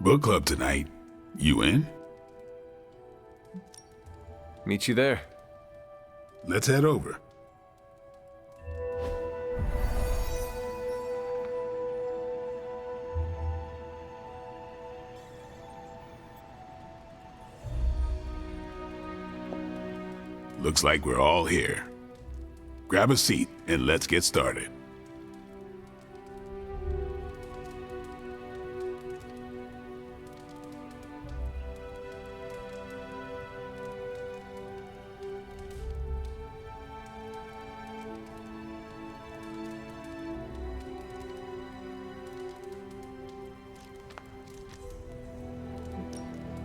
Book club tonight. You in? Meet you there. Let's head over. Looks like we're all here. Grab a seat and let's get started.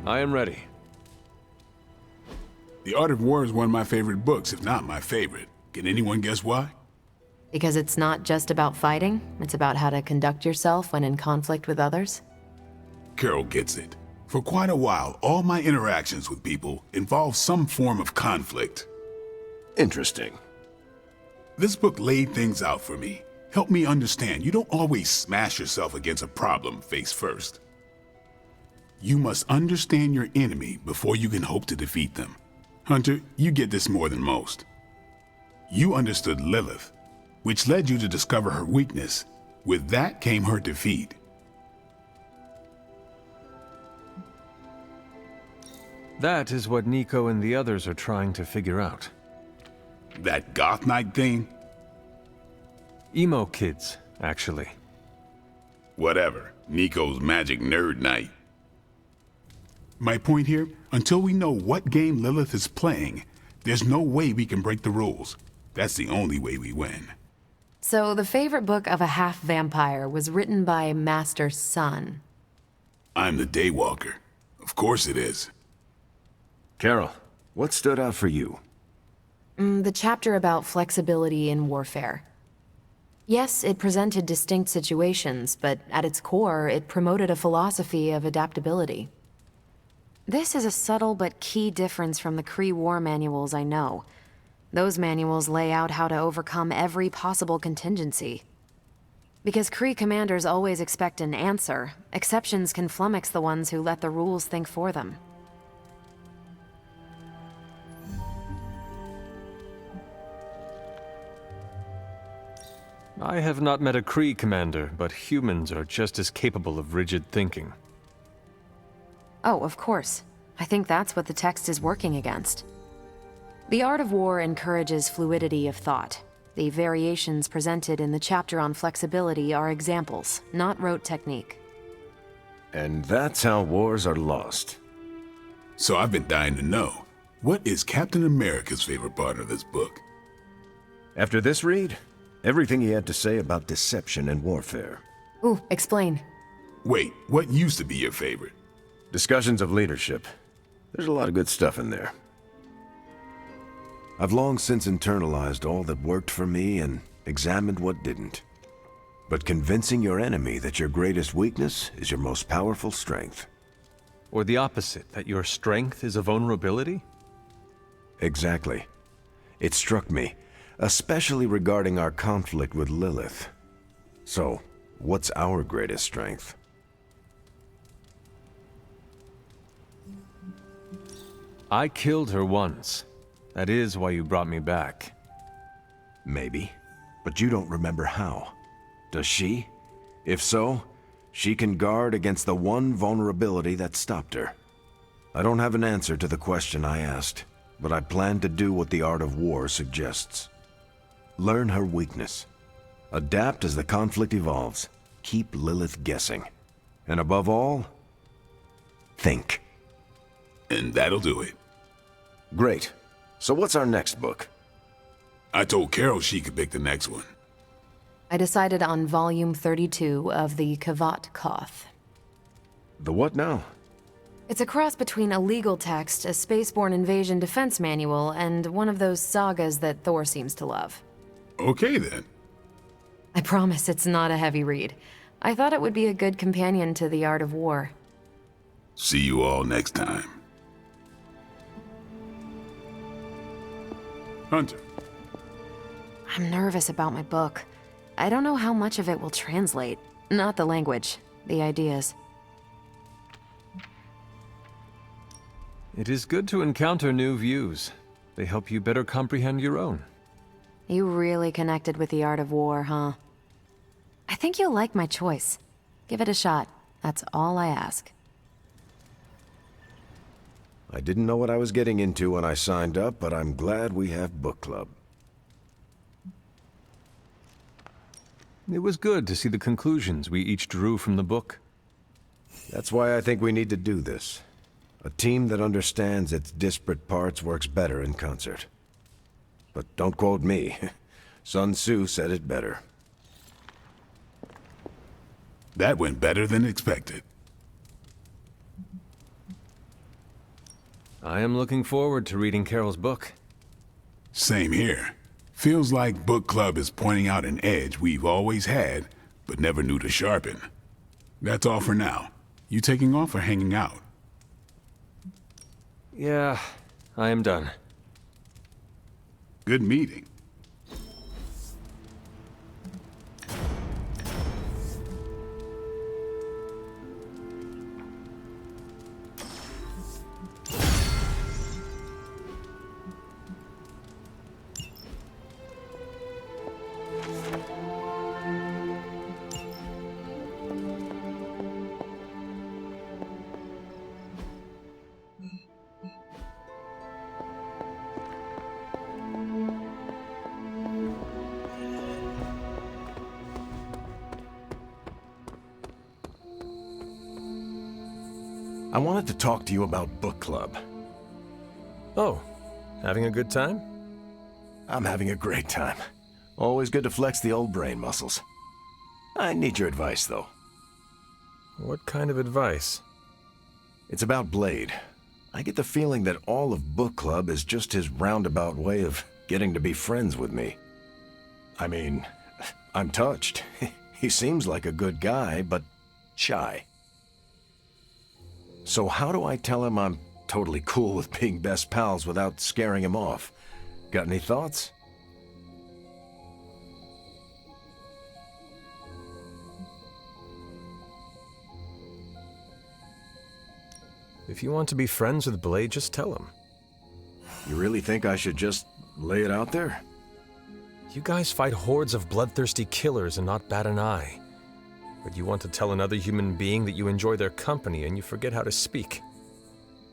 I am ready. The Art of War is one of my favorite books, if not my favorite. Can anyone guess why? Because it's not just about fighting, it's about how to conduct yourself when in conflict with others? Carol gets it. For quite a while, all my interactions with people involve some form of conflict. Interesting. This book laid things out for me. Helped me understand you don't always smash yourself against a problem face first. You must understand your enemy before you can hope to defeat them. Hunter, you get this more than most. You understood Lilith, which led you to discover her weakness. With that came her defeat. That is what Nico and the others are trying to figure out. That goth knight thing? Emo kids, actually. Whatever. Nico's magic nerd knight. My point here, until we know what game Lilith is playing, there's no way we can break the rules. That's the only way we win. So the favorite book of a half-vampire was written by Master's son. I'm the Daywalker. Of course it is. Carol, what stood out for you? The chapter about flexibility in warfare. Yes, it presented distinct situations, but at its core, it promoted a philosophy of adaptability. This is a subtle but key difference from the Kree war manuals I know. Those manuals lay out how to overcome every possible contingency. Because Kree commanders always expect an answer, exceptions can flummox the ones who let the rules think for them. I have not met a Kree commander, but humans are just as capable of rigid thinking. Oh, of course. I think that's what the text is working against. The Art of War encourages fluidity of thought. The variations presented in the chapter on flexibility are examples, not rote technique. And that's how wars are lost. So I've been dying to know, what is Captain America's favorite part of this book? After this read, everything he had to say about deception and warfare. Ooh, explain. Wait, what used to be your favorite? Discussions of leadership. There's a lot of good stuff in there. I've long since internalized all that worked for me and examined what didn't. But convincing your enemy that your greatest weakness is your most powerful strength. Or the opposite, that your strength is a vulnerability? Exactly. It struck me, especially regarding our conflict with Lilith. So, what's our greatest strength? I killed her once. That is why you brought me back. Maybe, but you don't remember how. Does she? If so, she can guard against the one vulnerability that stopped her. I don't have an answer to the question I asked, but I plan to do what the Art of War suggests. Learn her weakness. Adapt as the conflict evolves. Keep Lilith guessing. And above all, think. And that'll do it. Great. So what's our next book? I told Carol she could pick the next one. I decided on volume 32 of the Kavat Koth. The what now? It's a cross between a legal text, a spaceborne invasion defense manual, and one of those sagas that Thor seems to love. Okay then. I promise it's not a heavy read. I thought it would be a good companion to The Art of War. See you all next time. Hunter. I'm nervous about my book. I don't know how much of it will translate. Not the language, the ideas. It is good to encounter new views. They help you better comprehend your own. You really connected with the art of war, huh? I think you'll like my choice. Give it a shot. That's all I ask. I didn't know what I was getting into when I signed up, but I'm glad we have book club. It was good to see the conclusions we each drew from the book. That's why I think we need to do this. A team that understands its disparate parts works better in concert. But don't quote me. Sun Tzu said it better. That went better than expected. I am looking forward to reading Carol's book. Same here. Feels like book club is pointing out an edge we've always had, but never knew to sharpen. That's all for now. You taking off or hanging out? Yeah, I am done. Good meeting. I wanted to talk to you about book club. Oh, having a good time? I'm having a great time. Always good to flex the old brain muscles. I need your advice, though. What kind of advice? It's about Blade. I get the feeling that all of book club is just his roundabout way of getting to be friends with me. I mean, I'm touched. He seems like a good guy, but shy. So how do I tell him I'm totally cool with being best pals without scaring him off? Got any thoughts? If you want to be friends with Blade, just tell him. You really think I should just lay it out there? You guys fight hordes of bloodthirsty killers and not bat an eye. But you want to tell another human being that you enjoy their company and you forget how to speak.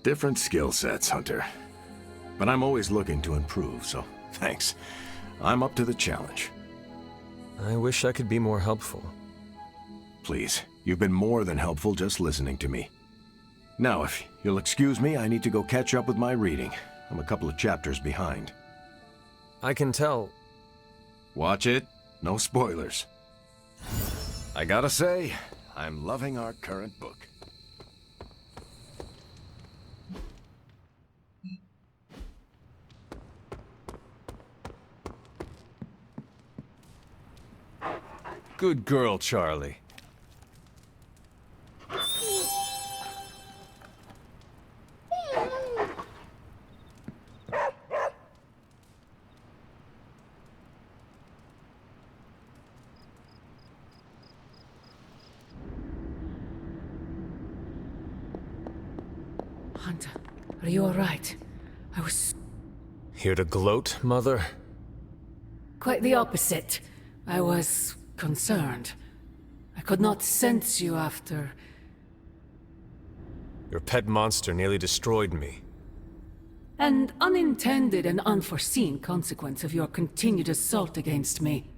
Different skill sets, Hunter. But I'm always looking to improve, so thanks. I'm up to the challenge. I wish I could be more helpful. Please, you've been more than helpful just listening to me. Now, if you'll excuse me, I need to go catch up with my reading. I'm a couple of chapters behind. I can tell. Watch it. No spoilers. I gotta say, I'm loving our current book. Good girl, Charlie. Hunter, are you all right? I was... Here to gloat, Mother? Quite the opposite. I was concerned. I could not sense you after... Your pet monster nearly destroyed me. An unintended and unforeseen consequence of your continued assault against me.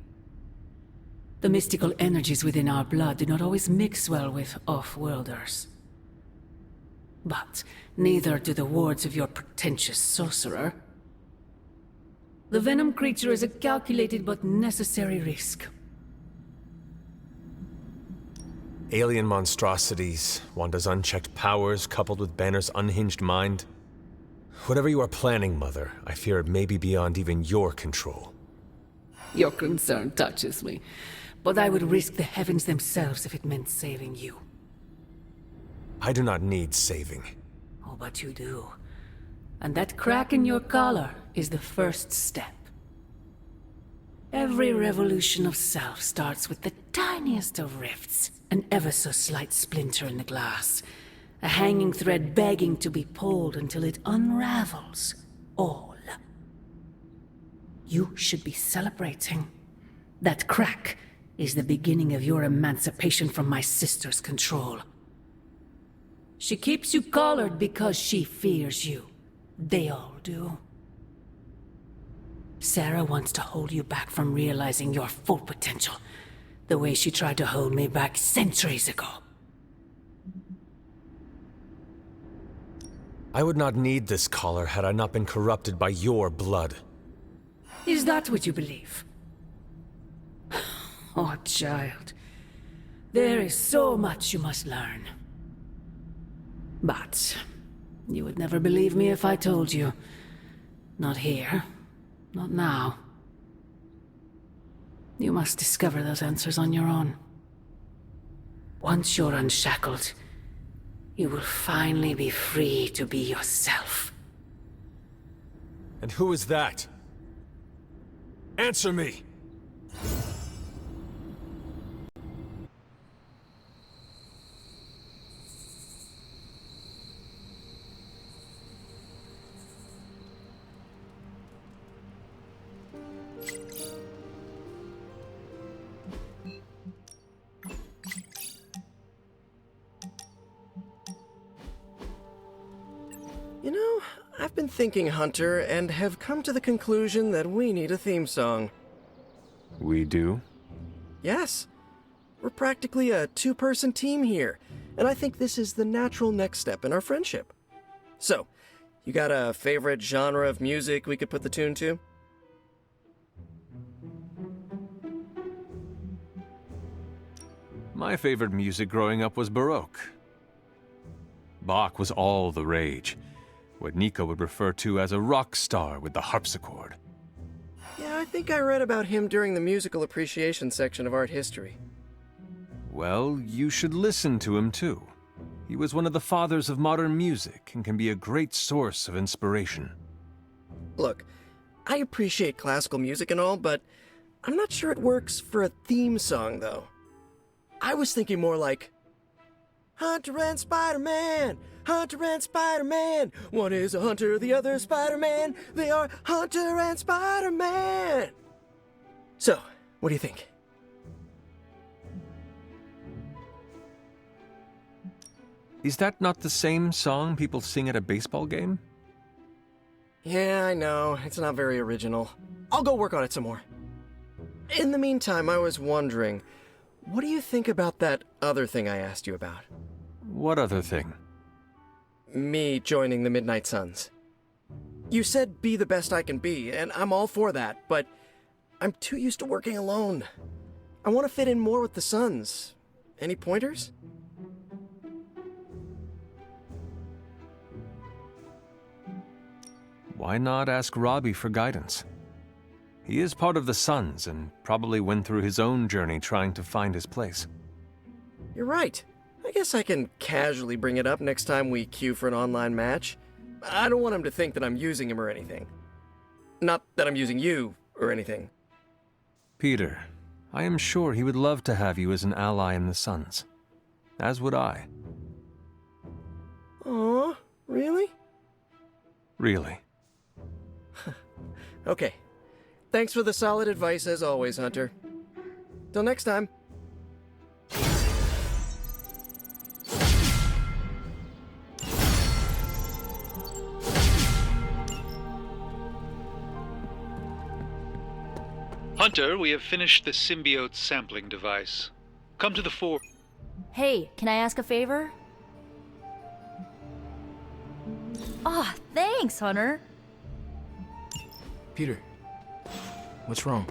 The mystical energies within our blood do not always mix well with off-worlders. But neither do the wards of your pretentious sorcerer. The venom creature is a calculated but necessary risk. Alien monstrosities, Wanda's unchecked powers coupled with Banner's unhinged mind. Whatever you are planning, Mother, I fear it may be beyond even your control. Your concern touches me, but I would risk the heavens themselves if it meant saving you. I do not need saving. Oh, but you do. And that crack in your collar is the first step. Every revolution of self starts with the tiniest of rifts, an ever so slight splinter in the glass. A hanging thread begging to be pulled until it unravels all. You should be celebrating. That crack is the beginning of your emancipation from my sister's control. She keeps you collared because she fears you. They all do. Sarah wants to hold you back from realizing your full potential, the way she tried to hold me back centuries ago. I would not need this collar had I not been corrupted by your blood. Is that what you believe? Oh, child. There is so much you must learn. But you would never believe me if I told you. Not here. Not now. You must discover those answers on your own. Once you're unshackled, you will finally be free to be yourself. And who is that? Answer me! You know, I've been thinking, Hunter, and have come to the conclusion that we need a theme song. We do? Yes. We're practically a two-person team here, and I think this is the natural next step in our friendship. So, you got a favorite genre of music we could put the tune to? My favorite music growing up was Baroque. Bach was all the rage, what Nico would refer to as a rock star with the harpsichord. Yeah, I think I read about him during the musical appreciation section of art history. Well, you should listen to him too. He was one of the fathers of modern music and can be a great source of inspiration. Look, I appreciate classical music and all, but I'm not sure it works for a theme song, though. I was thinking more like, Hunter and Spider-Man! Hunter and Spider-Man! One is a hunter, the other Spider-Man! They are Hunter and Spider-Man! So, what do you think? Is that not the same song people sing at a baseball game? Yeah, I know. It's not very original. I'll go work on it some more. In the meantime, I was wondering, what do you think about that other thing I asked you about? What other thing? Me joining the Midnight Suns. You said be the best I can be, and I'm all for that, but I'm too used to working alone. I want to fit in more with the Suns. Any pointers? Why not ask Robbie for guidance? He is part of the Suns and probably went through his own journey trying to find his place. You're right. I guess I can casually bring it up next time we queue for an online match. I don't want him to think that I'm using him or anything. Not that I'm using you or anything. Peter, I am sure he would love to have you as an ally in the Suns. As would I. Aw, really? Really. Okay. Thanks for the solid advice as always, Hunter. Till next time. Hunter, we have finished the symbiote sampling device. Come to the fore. Hey, can I ask a favor? Ah, thanks, Hunter. Peter, what's wrong?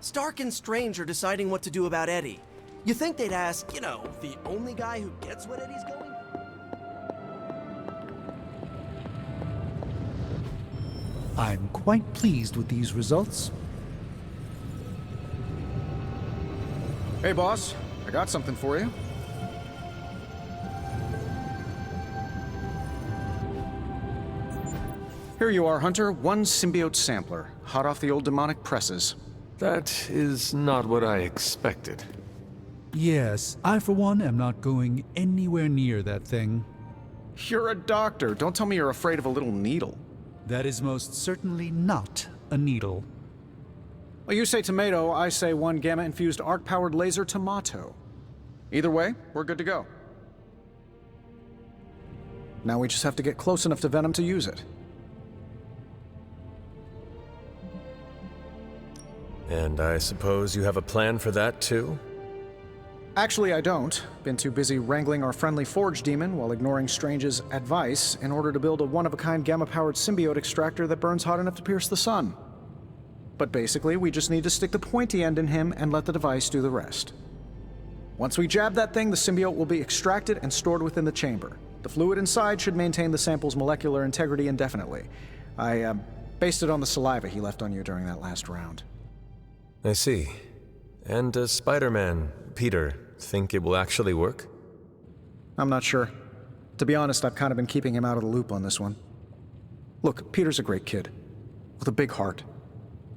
Stark and Strange are deciding what to do about Eddie. You think they'd ask, the only guy who gets what Eddie's going? I'm quite pleased with these results. Hey, boss. I got something for you. Here you are, Hunter. One symbiote sampler, hot off the old demonic presses. That is not what I expected. Yes, I for one am not going anywhere near that thing. You're a doctor. Don't tell me you're afraid of a little needle. That is most certainly not a needle. Well, you say tomato, I say one gamma-infused arc-powered laser tomato. Either way, we're good to go. Now we just have to get close enough to Venom to use it. And I suppose you have a plan for that, too? Actually, I don't. Been too busy wrangling our friendly Forge demon while ignoring Strange's advice in order to build a one-of-a-kind gamma-powered symbiote extractor that burns hot enough to pierce the sun. But basically, we just need to stick the pointy end in him and let the device do the rest. Once we jab that thing, the symbiote will be extracted and stored within the chamber. The fluid inside should maintain the sample's molecular integrity indefinitely. I based it on the saliva he left on you during that last round. I see. And does Spider-Man, Peter, think it will actually work? I'm not sure. To be honest, I've kind of been keeping him out of the loop on this one. Look, Peter's a great kid, with a big heart.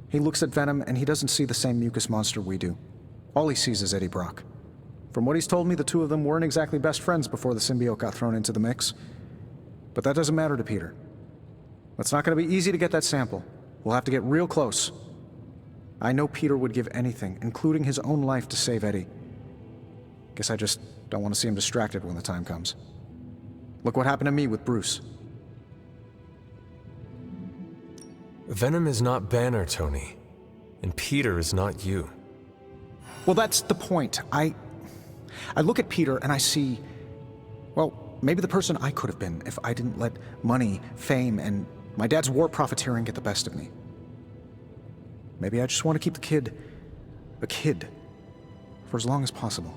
He looks at Venom and he doesn't see the same mucus monster we do. All he sees is Eddie Brock. From what he's told me, the two of them weren't exactly best friends before the symbiote got thrown into the mix. But that doesn't matter to Peter. It's not going to be easy to get that sample. We'll have to get real close. I know Peter would give anything, including his own life, to save Eddie. Guess I just don't want to see him distracted when the time comes. Look what happened to me with Bruce. Venom is not Banner, Tony. And Peter is not you. Well, that's the point. I look at Peter and I see, well, maybe the person I could have been if I didn't let money, fame, and my dad's war profiteering get the best of me. Maybe I just want to keep the kid a kid for as long as possible.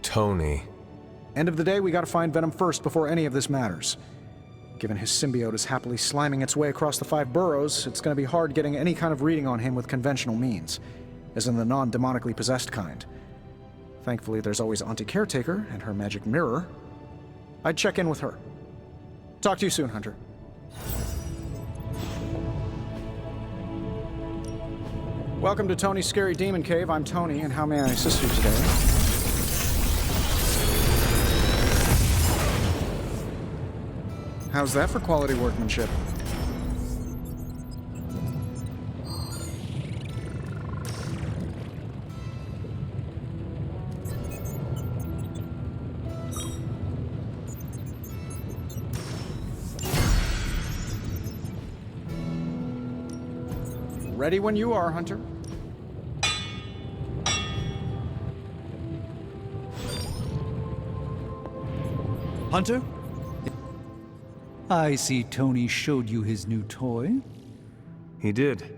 Tony. End of the day, we gotta find Venom first before any of this matters. Given his symbiote is happily sliming its way across the 5 boroughs, it's gonna be hard getting any kind of reading on him with conventional means, as in the non-demonically possessed kind. Thankfully, there's always Auntie Caretaker and her magic mirror. I'd check in with her. Talk to you soon, Hunter. Welcome to Tony's Scary Demon Cave. I'm Tony, and how may I assist you today? How's that for quality workmanship? Ready when you are, Hunter. Hunter? I see Tony showed you his new toy. He did.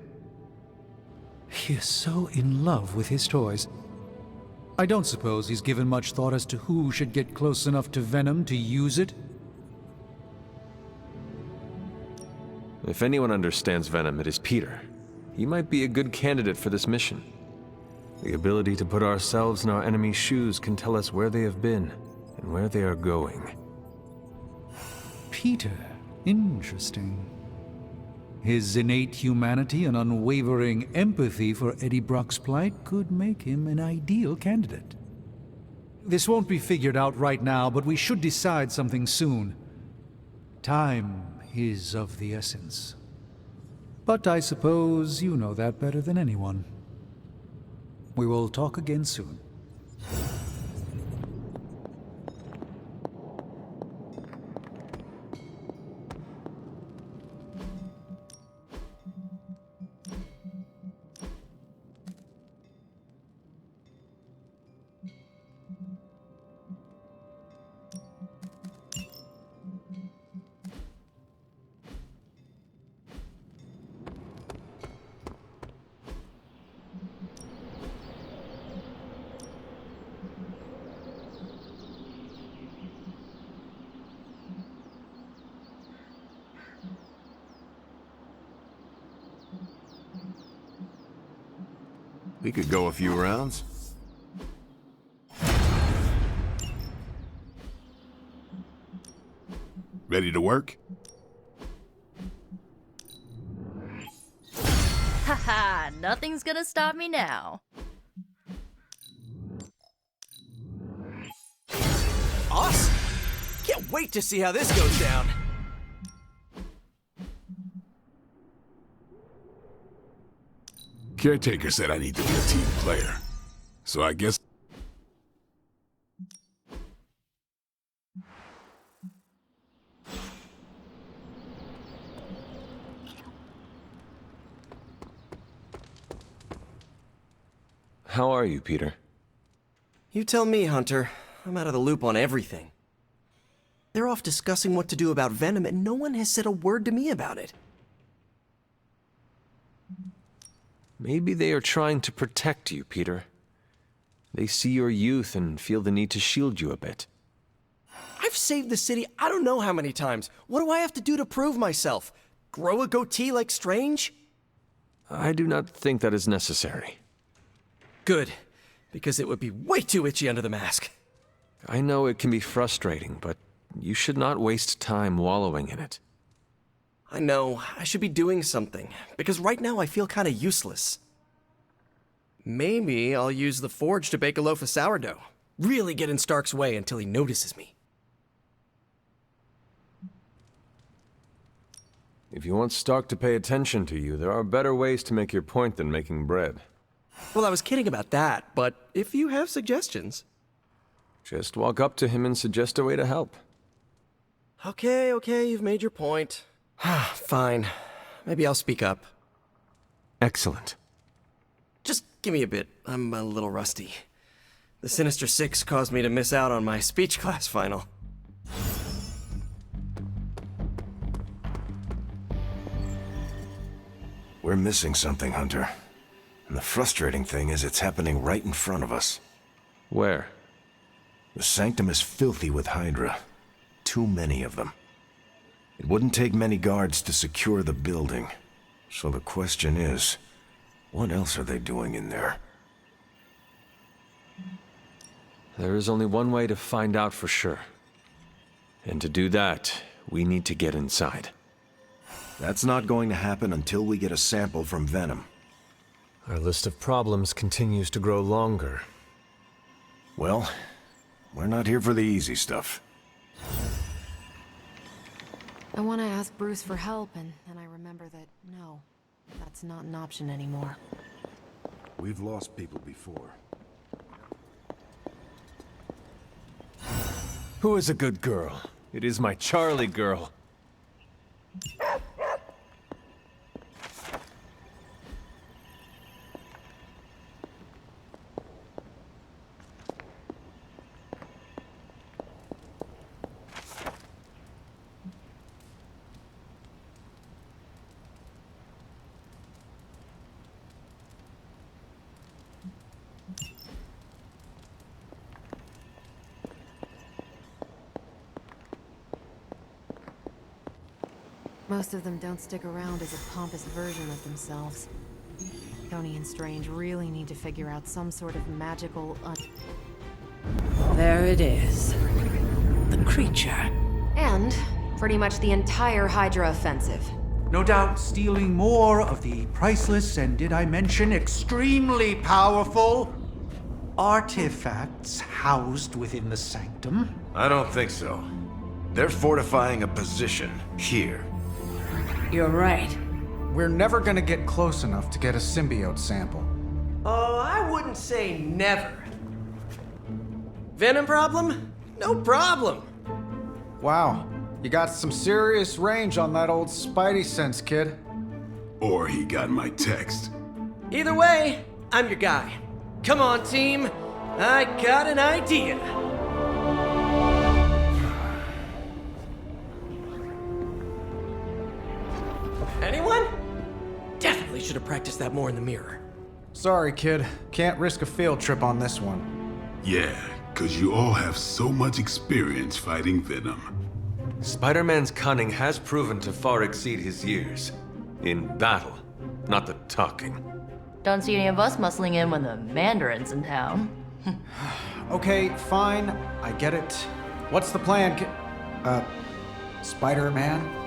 He is so in love with his toys. I don't suppose he's given much thought as to who should get close enough to Venom to use it. If anyone understands Venom, it is Peter. He might be a good candidate for this mission. The ability to put ourselves in our enemy's shoes can tell us where they have been and where they are going. Peter. Interesting. His innate humanity and unwavering empathy for Eddie Brock's plight could make him an ideal candidate. This won't be figured out right now, but we should decide something soon. Time is of the essence. But I suppose you know that better than anyone. We will talk again soon. We could go a few rounds. Ready to work? Haha, nothing's gonna stop me now. Awesome! Can't wait to see how this goes down. Caretaker said I need to be a team player. So I guess... How are you, Peter? You tell me, Hunter. I'm out of the loop on everything. They're off discussing what to do about Venom, and no one has said a word to me about it. Maybe they are trying to protect you, Peter. They see your youth and feel the need to shield you a bit. I've saved the city I don't know how many times. What do I have to do to prove myself? Grow a goatee like Strange? I do not think that is necessary. Good, because it would be way too itchy under the mask. I know it can be frustrating, but you should not waste time wallowing in it. I know, I should be doing something, because right now I feel kind of useless. Maybe I'll use the forge to bake a loaf of sourdough. Really get in Stark's way until he notices me. If you want Stark to pay attention to you, there are better ways to make your point than making bread. Well, I was kidding about that, but if you have suggestions... Just walk up to him and suggest a way to help. Okay, you've made your point. Fine. Maybe I'll speak up. Excellent. Just give me a bit. I'm a little rusty. The Sinister Six caused me to miss out on my speech class final. We're missing something, Hunter. And the frustrating thing is it's happening right in front of us. Where? The Sanctum is filthy with Hydra. Too many of them. It wouldn't take many guards to secure the building. So the question is, what else are they doing in there? There is only one way to find out for sure. And to do that, we need to get inside. That's not going to happen until we get a sample from Venom. Our list of problems continues to grow longer. Well, we're not here for the easy stuff. I want to ask Bruce for help, and then I remember that, no, that's not an option anymore. We've lost people before. Who is a good girl? It is my Charlie girl. Most of them don't stick around as a pompous version of themselves. Tony and Strange really need to figure out some sort of magical There it is. The creature. And pretty much the entire Hydra offensive. No doubt stealing more of the priceless and, did I mention, extremely powerful artifacts housed within the Sanctum. I don't think so. They're fortifying a position here. You're right. We're never gonna get close enough to get a symbiote sample. Oh, I wouldn't say never. Venom problem? No problem. Wow, you got some serious range on that old Spidey sense, kid. Or he got my text. Either way, I'm your guy. Come on, team. I got an idea. Anyone? Definitely should have practiced that more in the mirror. Sorry, kid. Can't risk a field trip on this one. Yeah, 'cause you all have so much experience fighting Venom. Spider-Man's cunning has proven to far exceed his years. In battle, not the talking. Don't see any of us muscling in when the Mandarin's in town. Okay, fine. I get it. What's the plan, Spider-Man?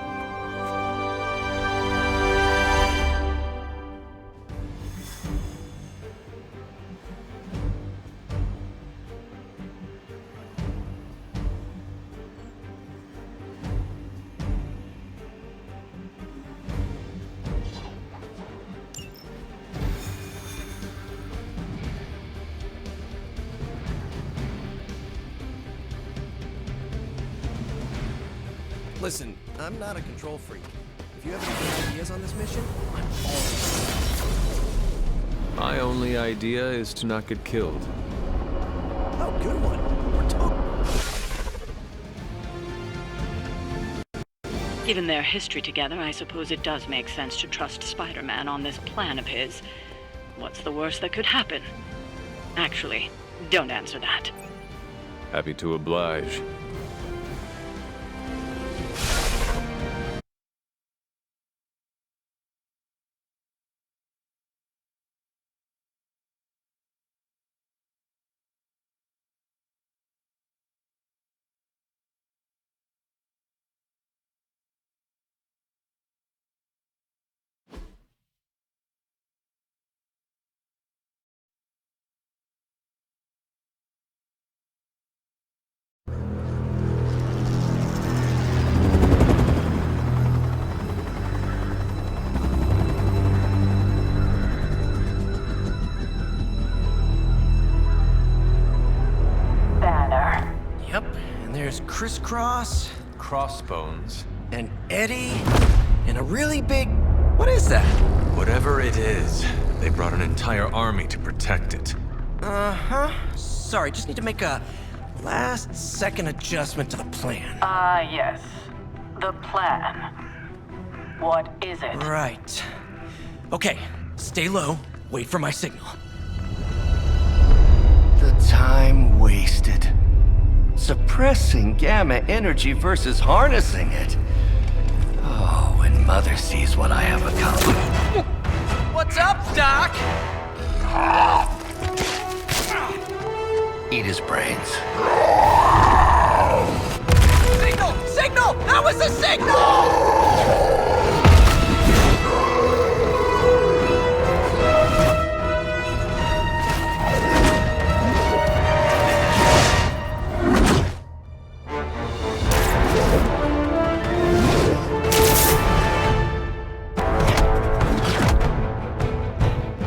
Listen, I'm not a control freak. If you have any good ideas on this mission, I'm all My only idea is to not get killed. Oh, good one. We're talking. Given their history together, I suppose it does make sense to trust Spider-Man on this plan of his. What's the worst that could happen? Actually, don't answer that. Happy to oblige. Yep, and there's Crisscross, Crossbones. and Eddie, and a really big... What is that? Whatever it is, they brought an entire army to protect it. Uh-huh. Sorry, just need to make a last-second adjustment to the plan. Yes. The plan. What is it? Right. Okay, stay low, wait for my signal. The time wasted. Suppressing gamma energy versus harnessing it. Oh, when Mother sees what I have accomplished. What's up, Doc? Eat his brains. Signal! Signal! That was a signal!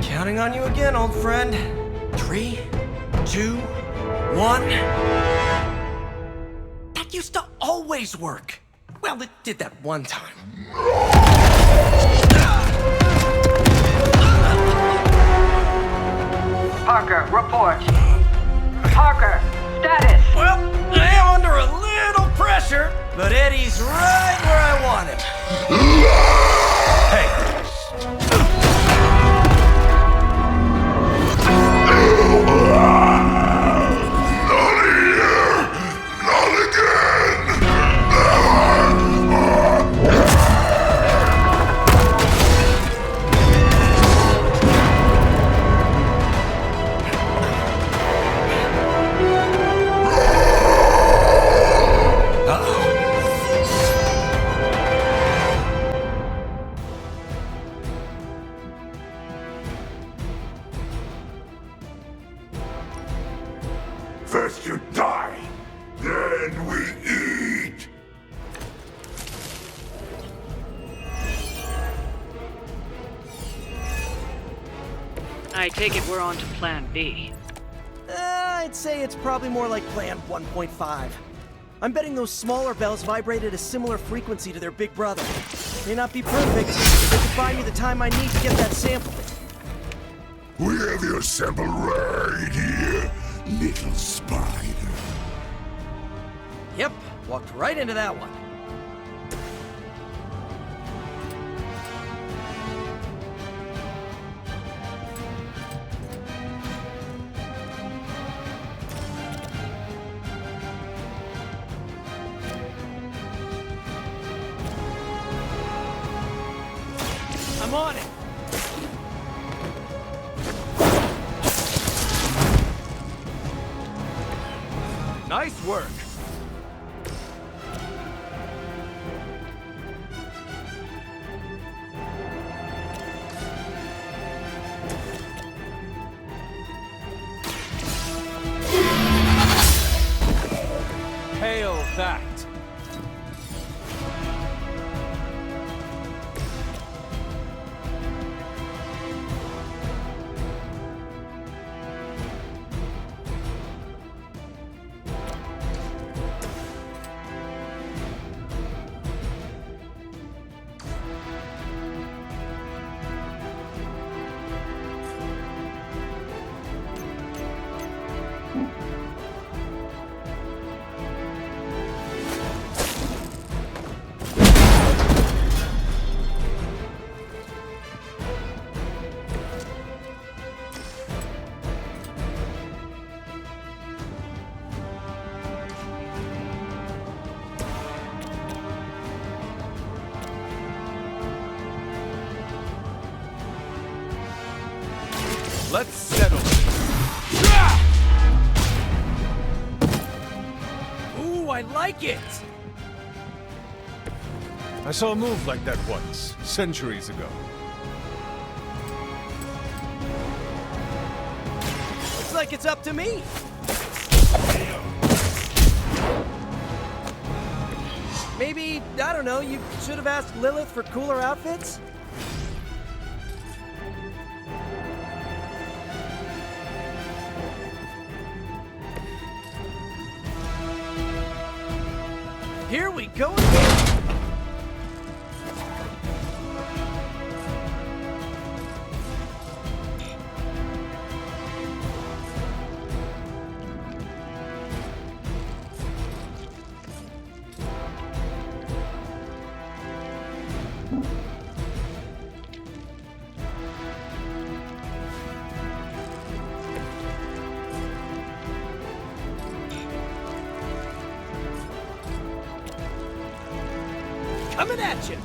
Counting on you again, old friend. 3, 2, 1. That used to always work. Well, it did that one time. Parker, report. Parker, status. Well, I am under a little pressure, but Eddie's right where I want him. Hey. First you die, then we eat. I take it we're on to plan B. I'd say it's probably more like plan 1.5. I'm betting those smaller bells vibrate at a similar frequency to their big brother. May not be perfect, but they could buy me the time I need to get that sample. We have your sample right here, little Spyder. Yep, walked right into that one. I'm on it. Nice work. Hail that. Let's settle this. Ooh, I like it! I saw a move like that once, centuries ago. Looks like it's up to me. Maybe, I don't know, you should have asked Lilith for cooler outfits? Here we go again! Coming at you!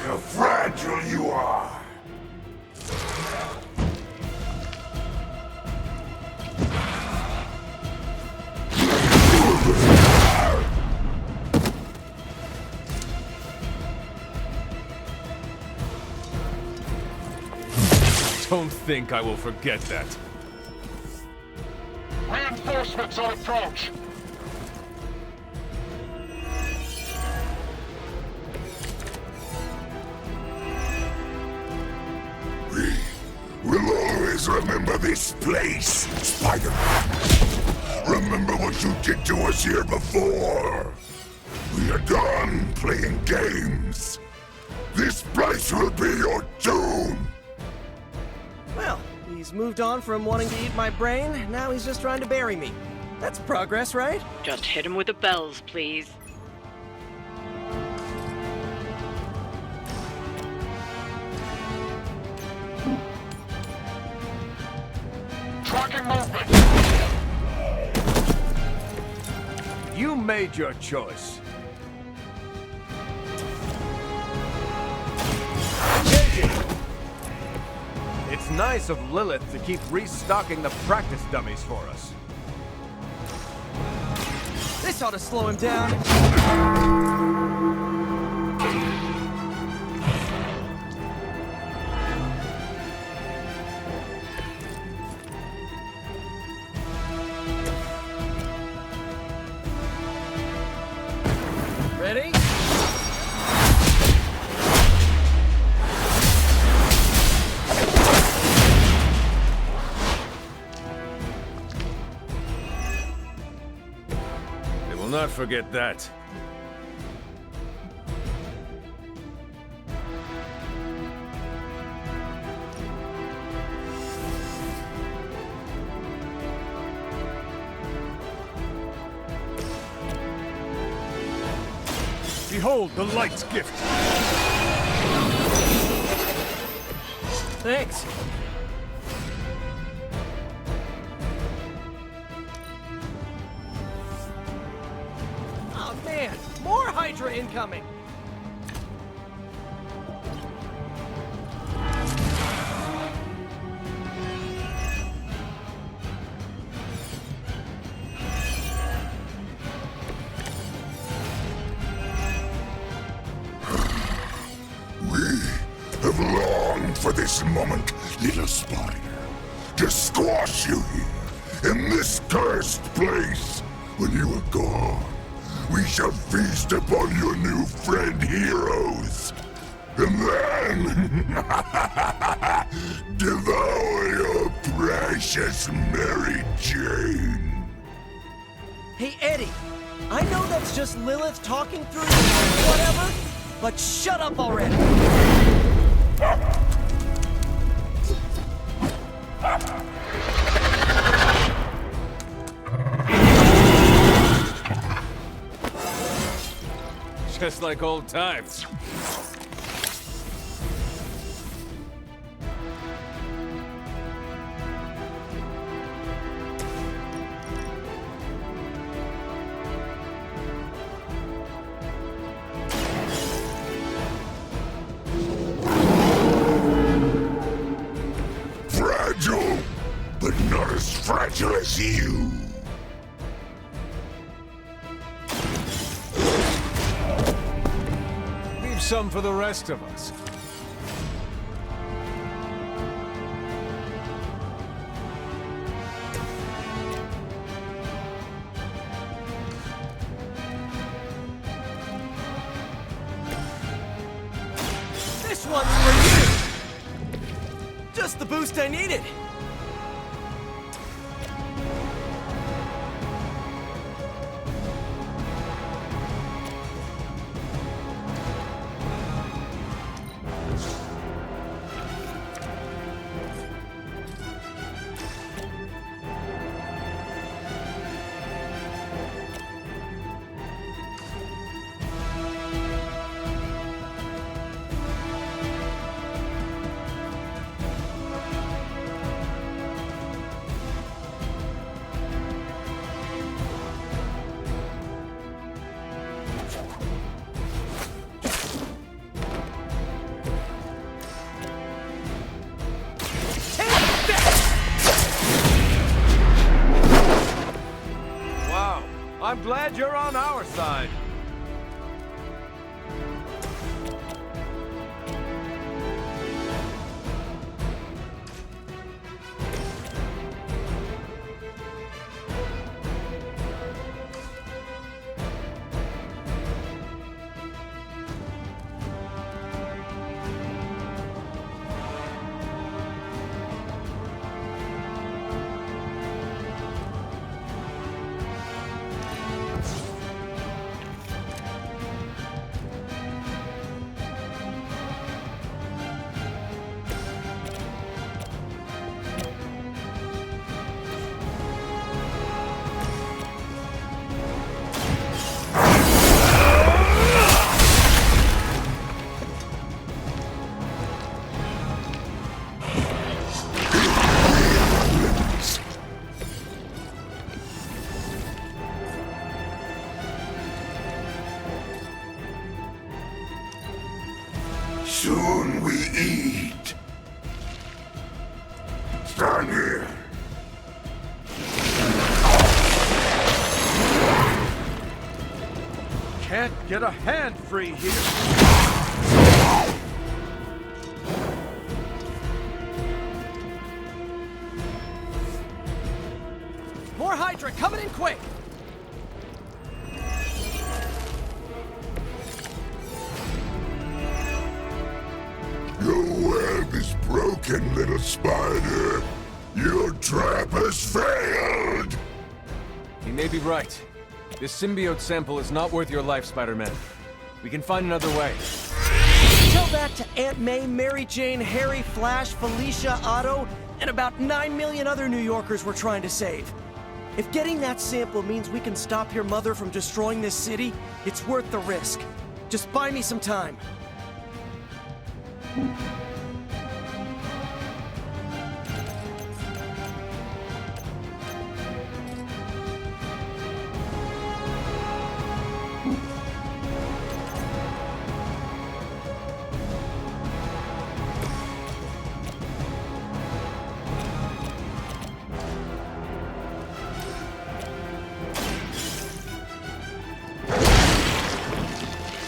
How fragile you are! Don't think I will forget that. Reinforcements on approach! We'll always remember this place, Spyder. Remember what you did to us here before. We are done playing games. This place will be your doom. Well, he's moved on from wanting to eat my brain, now he's just trying to bury me. That's progress, right? Just hit him with the bells, please. Tracking movement! You made your choice. It's nice of Lilith to keep restocking the practice dummies for us. This ought to slow him down. Ready? They will not forget that. Behold the light's gift! Thanks. Oh man, more Hydra incoming! Have longed for this moment, little Spyder. To squash you here, in this cursed place. When you are gone, we shall feast upon your new friend heroes. And then devour your precious Mary Jane. Hey, Eddie, I know that's just Lilith talking through you, whatever, but shut up already. Just like old times. Fragile, but not as fragile as you. Leave some for the rest of us. This one's for you! Just the boost I needed! Wow, I'm glad you're on our side. Soon we eat. Stand here. Can't get a hand free here. More Hydra coming in quick! Your web is broken, little spider. Your trap has failed. He may be right. This symbiote sample is not worth your life, Spider-Man. We can find another way. Tell that to Aunt May, Mary Jane, Harry, Flash, Felicia, Otto, and about 9 million other New Yorkers we're trying to save. If getting that sample means we can stop your mother from destroying this city, it's worth the risk. Just buy me some time.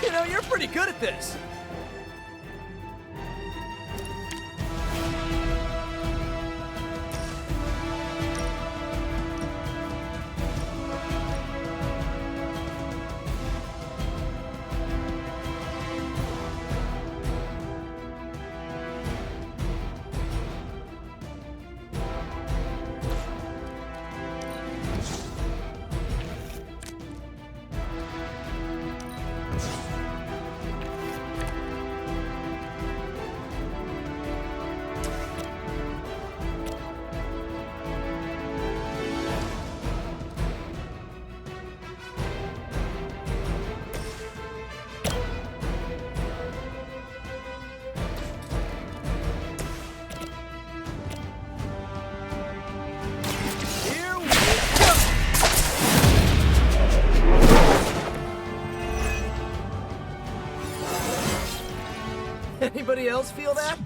You know, you're pretty good at this. Anybody else feel that?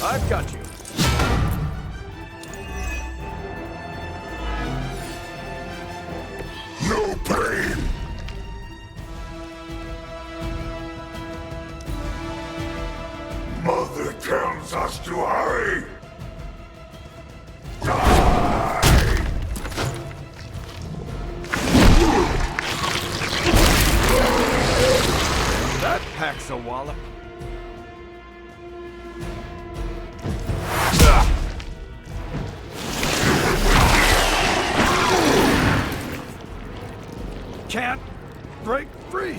I've got you. No pain! Mother tells us to hurry! That packs a wallop. Can't break free.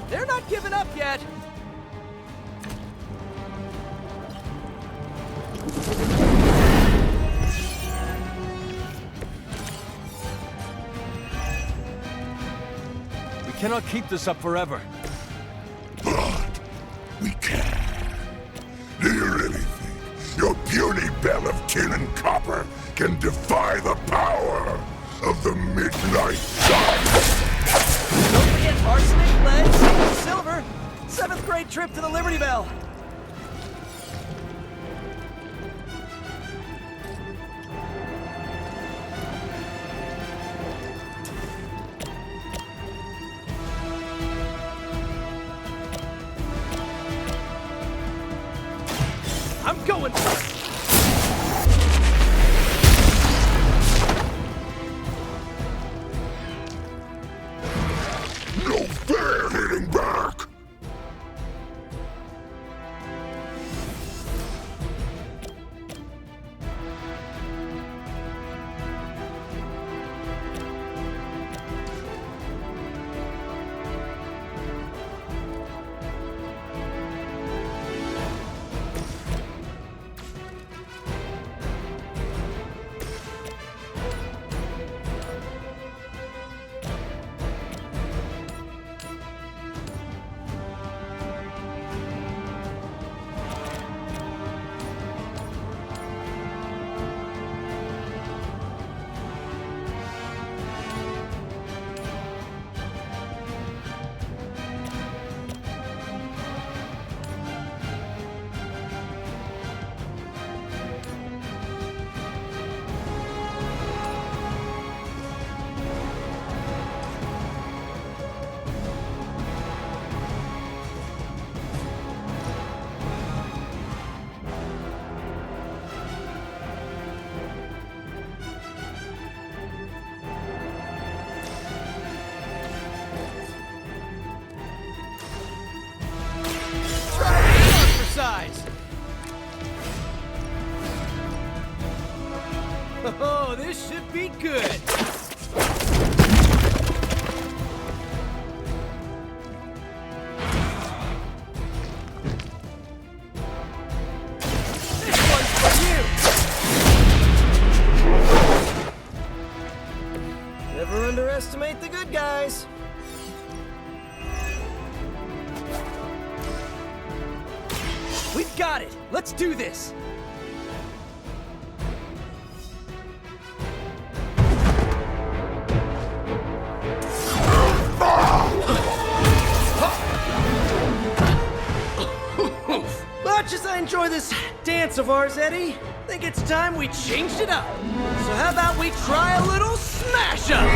They're not giving up yet! We cannot keep this up forever. But we can. Do you really think your puny bell of tin and copper can defy the power of the midnight sun? Don't forget arsenic, lead, zinc, and silver! 7th grade trip to the Liberty Bell! I'm going for it! No fair hitting back! Size. Oh, this should be good. This one's for you. Never underestimate the good guys. We've got it! Let's do this! much as I enjoy this dance of ours, Eddie, I think it's time we changed it up. So how about we try a little smash up?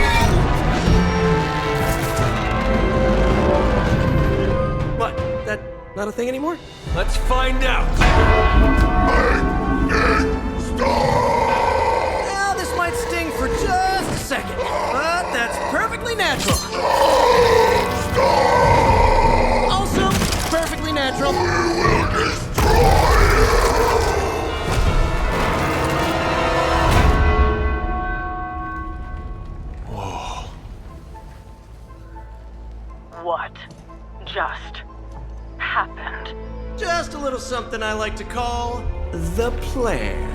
What? That not a thing anymore? Let's find out. Now, this might sting for just a second, but that's perfectly natural. Also, perfectly natural. We will destroy What just happened? Just a little something I like to call the plan.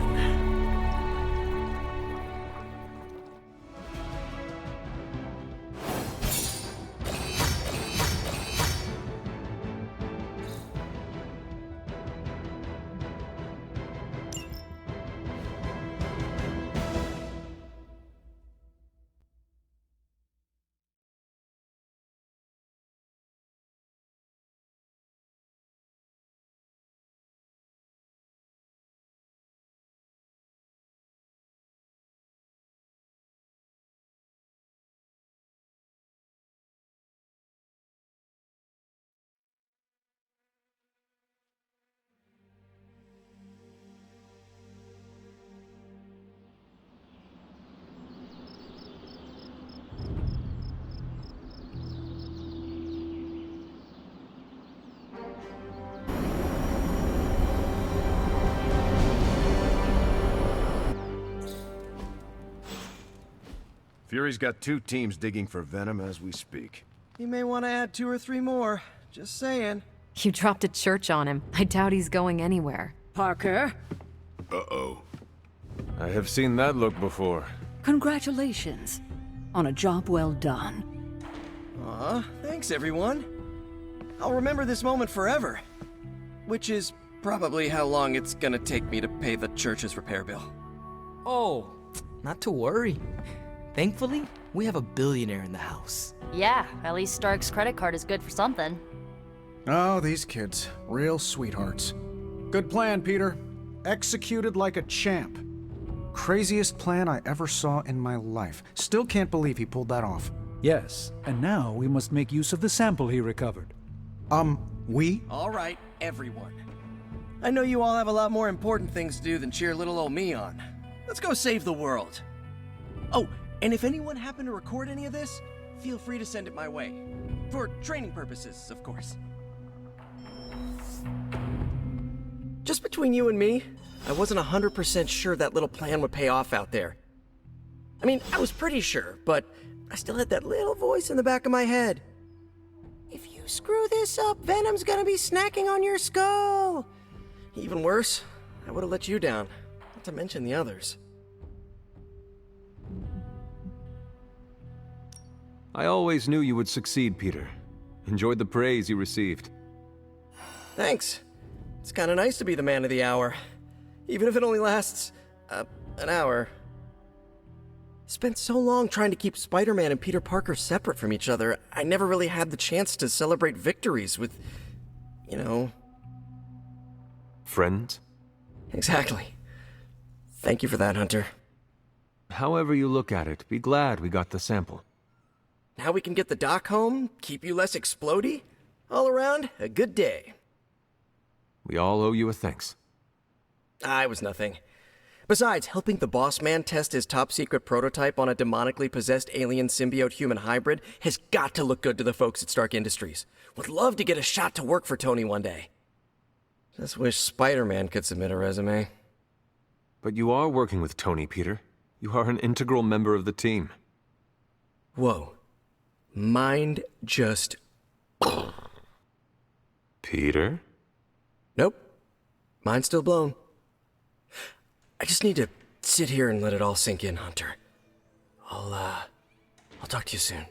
Fury's got 2 teams digging for Venom as we speak. You may want to add 2 or 3 more. Just saying. You dropped a church on him. I doubt he's going anywhere. Parker, Uh-oh. I have seen that look before. congratulations on a job well done. Aw, thanks everyone. I'll remember this moment forever. Which is probably how long it's gonna take me to pay the church's repair bill. Oh, not to worry. Thankfully, we have a billionaire in the house. Yeah, at least Stark's credit card is good for something. Oh, these kids. Real sweethearts. Good plan, Peter. Executed like a champ. Craziest plan I ever saw in my life. Still can't believe he pulled that off. Yes, and now we must make use of the sample he recovered. We? All right, everyone. I know you all have a lot more important things to do than cheer little old me on. Let's go save the world. Oh, and if anyone happened to record any of this, feel free to send it my way. For training purposes, of course. Just between you and me, I wasn't 100% sure that little plan would pay off out there. I mean, I was pretty sure, but I still had that little voice in the back of my head. If you screw this up, Venom's gonna be snacking on your skull. Even worse, I would have let you down, not to mention the others. I always knew you would succeed, Peter. Enjoyed the praise you received. Thanks. It's kind of nice to be the man of the hour. Even if it only lasts, an hour. Spent so long trying to keep Spider-Man and Peter Parker separate from each other, I never really had the chance to celebrate victories with, you know... Friends? Exactly. Thank you for that, Hunter. However you look at it, be glad we got the sample. Now we can get the doc home, keep you less explodey. All around, a good day. We all owe you a thanks. I was nothing. Besides, helping the boss man test his top-secret prototype on a demonically possessed alien symbiote-human hybrid has got to look good to the folks at Stark Industries. Would love to get a shot to work for Tony one day. Just wish Spider-Man could submit a resume. But you are working with Tony, Peter. You are an integral member of the team. Whoa. Mind just... Peter? Nope. Mind's still blown. I just need to sit here and let it all sink in, Hunter. I'll talk to you soon.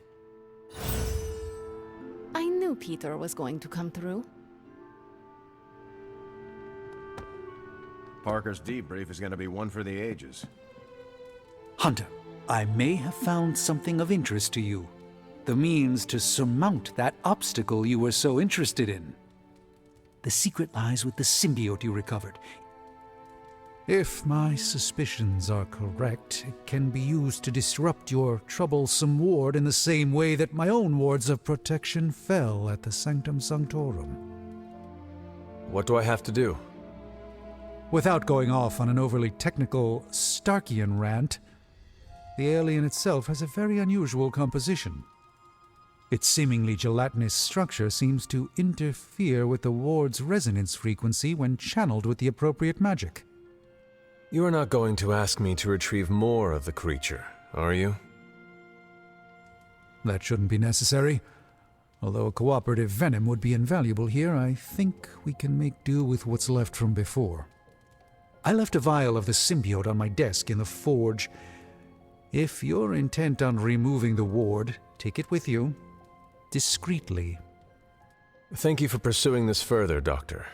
I knew Peter was going to come through. Parker's debrief is going to be one for the ages. Hunter, I may have found something of interest to you. The means to surmount that obstacle you were so interested in. the secret lies with the symbiote you recovered. If my suspicions are correct, it can be used to disrupt your troublesome ward in the same way that my own wards of protection fell at the Sanctum Sanctorum. What do I have to do? Without going off on an overly technical Starkian rant, the alien itself has a very unusual composition. Its seemingly gelatinous structure seems to interfere with the ward's resonance frequency when channeled with the appropriate magic. You are not going to ask me to retrieve more of the creature, are you? That shouldn't be necessary. Although a cooperative venom would be invaluable here, I think we can make do with what's left from before. I left a vial of the symbiote on my desk in the forge. If you're intent on removing the ward, take it with you, discreetly. Thank you for pursuing this further, Doctor.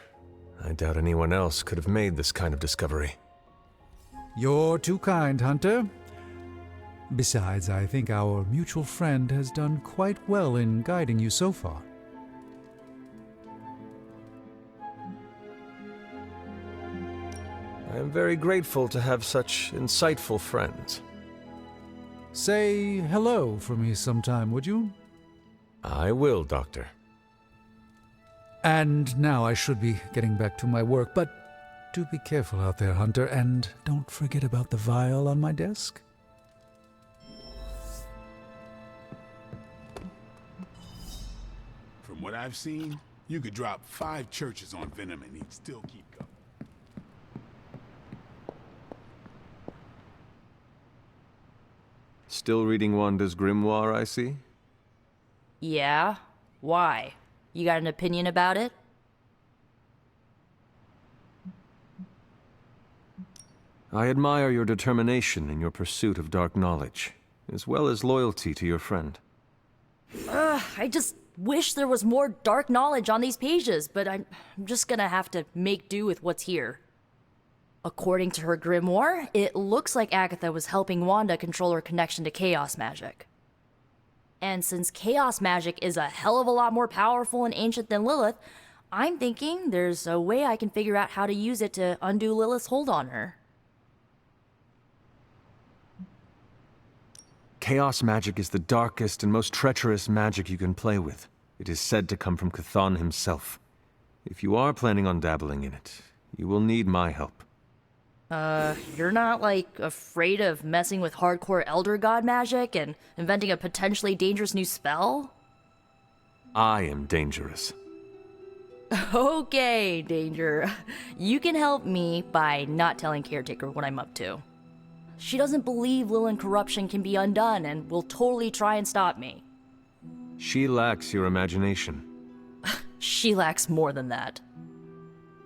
I doubt anyone else could have made this kind of discovery. You're too kind, Hunter. Besides, I think our mutual friend has done quite well in guiding you so far. I am very grateful to have such insightful friends. Say hello for me sometime, would you? I will, Doctor. And now I should be getting back to my work, but do be careful out there, Hunter, and don't forget about the vial on my desk. From what I've seen, you could drop 5 churches on Venom and he'd still keep going. Still reading Wanda's grimoire, I see? Yeah? Why? You got an opinion about it? I admire your determination in your pursuit of dark knowledge, as well as loyalty to your friend. I just wish there was more dark knowledge on these pages, but I'm just gonna have to make do with what's here. According to her grimoire, it looks like Agatha was helping Wanda control her connection to chaos magic. And since chaos magic is a hell of a lot more powerful and ancient than Lilith, I'm thinking there's a way I can figure out how to use it to undo Lilith's hold on her. Chaos magic is the darkest and most treacherous magic you can play with. It is said to come from Chthon himself. If you are planning on dabbling in it, you will need my help. You're not, afraid of messing with hardcore Elder God magic and inventing a potentially dangerous new spell? I am dangerous. Okay, Danger. You can help me by not telling Caretaker what I'm up to. She doesn't believe Lilin corruption can be undone and will totally try and stop me. She lacks your imagination. She lacks more than that.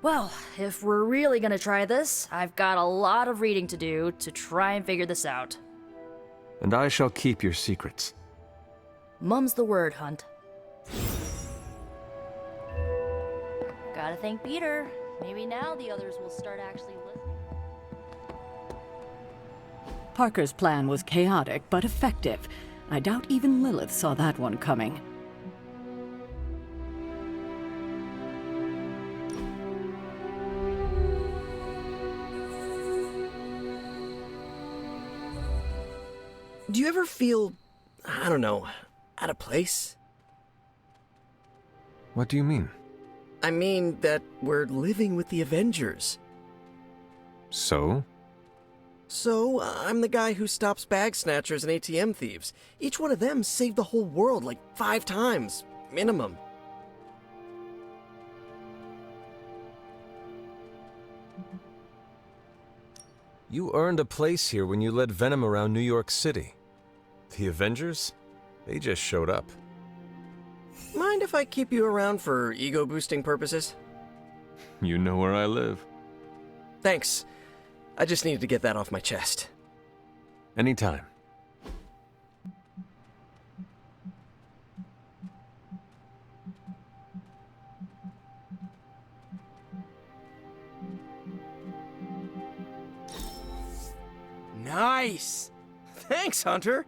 Well, if we're really gonna try this, I've got a lot of reading to do to try and figure this out. And I shall keep your secrets. Mum's the word, Hunt. Gotta thank Peter. Maybe now the others will start actually listening. Parker's plan was chaotic, but effective. I doubt even Lilith saw that one coming. Do you ever feel, I don't know, out of place? What do you mean? I mean that we're living with the Avengers. So? So, I'm the guy who stops bag snatchers and ATM thieves. Each one of them saved the whole world like 5 times, minimum. You earned a place here when you led Venom around New York City. The Avengers? They just showed up. Mind if I keep you around for ego-boosting purposes? You know where I live. Thanks. I just needed to get that off my chest. Anytime. Nice! Thanks, Hunter!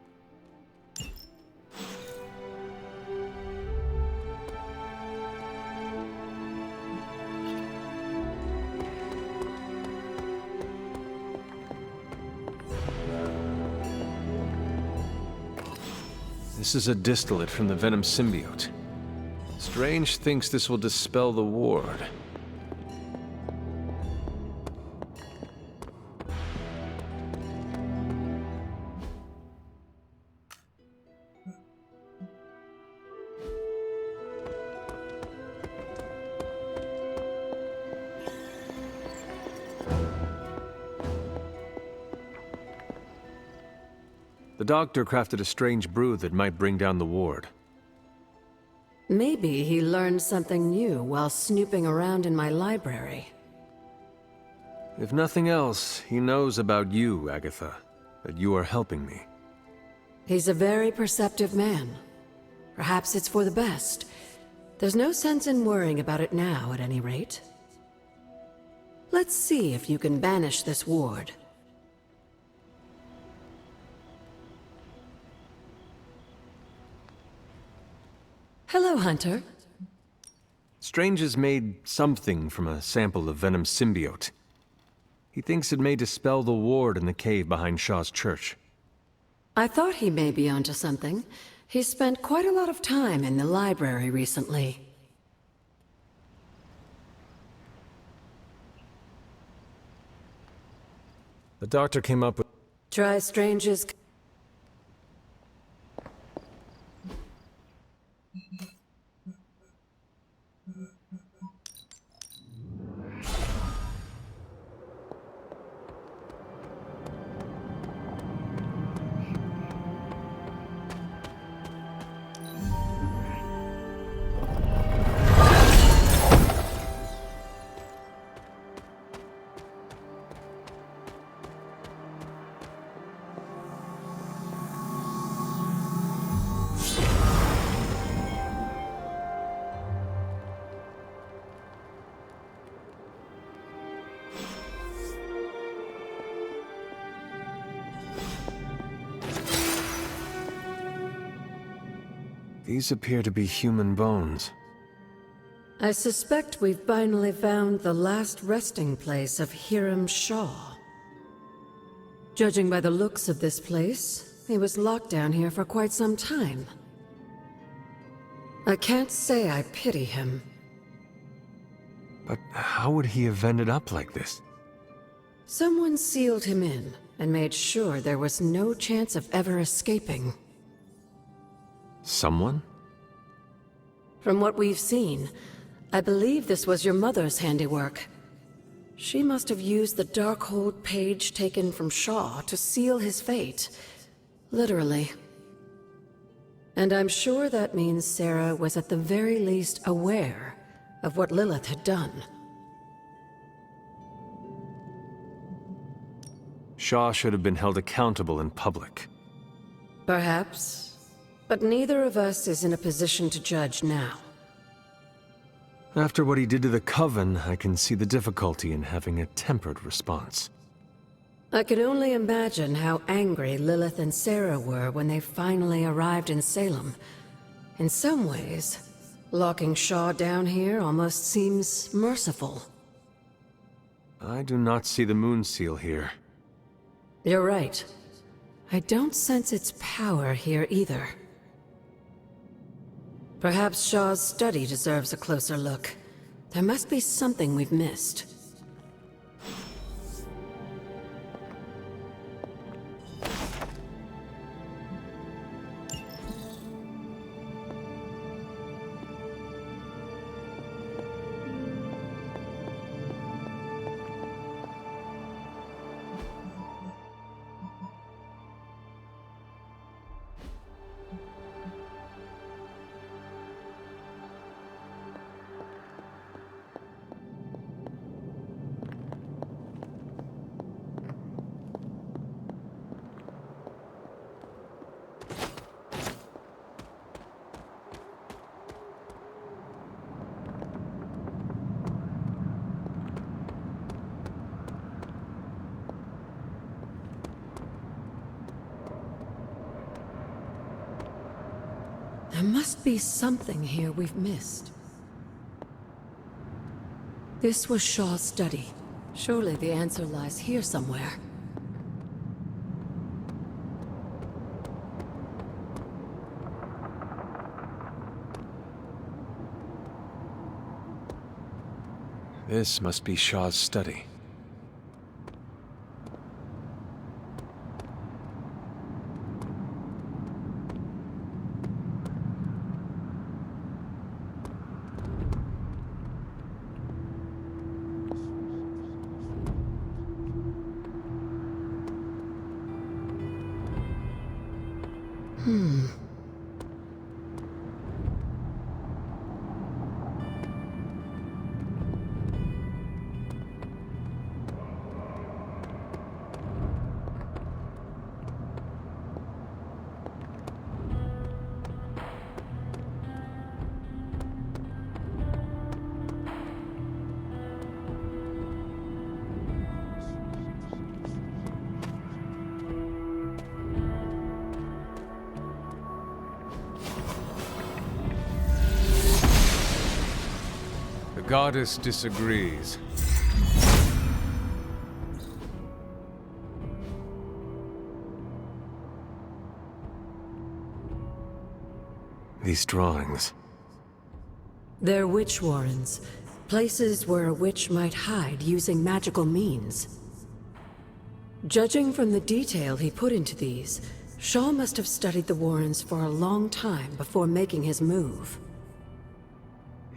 This is a distillate from the Venom symbiote. Strange thinks this will dispel the ward. The doctor crafted a strange brew that might bring down the ward. Maybe he learned something new while snooping around in my library. If nothing else, he knows about you, Agatha, that you are helping me. He's a very perceptive man. Perhaps it's for the best. There's no sense in worrying about it now, at any rate. Let's see if you can banish this ward. Hello, Hunter. Strange has made something from a sample of Venom's symbiote. He thinks it may dispel the ward in the cave behind Shaw's church. I thought he may be onto something. He's spent quite a lot of time in the library recently. The doctor came up with... Try Strange's... These appear to be human bones. I suspect we've finally found the last resting place of Hiram Shaw. Judging by the looks of this place, he was locked down here for quite some time. I can't say I pity him. But how would he have ended up like this? Someone sealed him in and made sure there was no chance of ever escaping. Someone? From what we've seen, I believe this was your mother's handiwork. She must have used the Darkhold page taken from Shaw to seal his fate. Literally. And I'm sure that means Sarah was at the very least aware of what Lilith had done. Shaw should have been held accountable in public. Perhaps. But neither of us is in a position to judge now. After what he did to the Coven, I can see the difficulty in having a tempered response. I can only imagine how angry Lilith and Sarah were when they finally arrived in Salem. In some ways, locking Shaw down here almost seems merciful. I do not see the moon seal here. You're right. I don't sense its power here either. Perhaps Shaw's study deserves a closer look. There must be something we've missed. There must be something here we've missed. This was Shaw's study. Surely the answer lies here somewhere. This must be Shaw's study. The goddess disagrees. These drawings. They're witch warrens, places where a witch might hide using magical means. Judging from the detail he put into these, Shaw must have studied the warrens for a long time before making his move.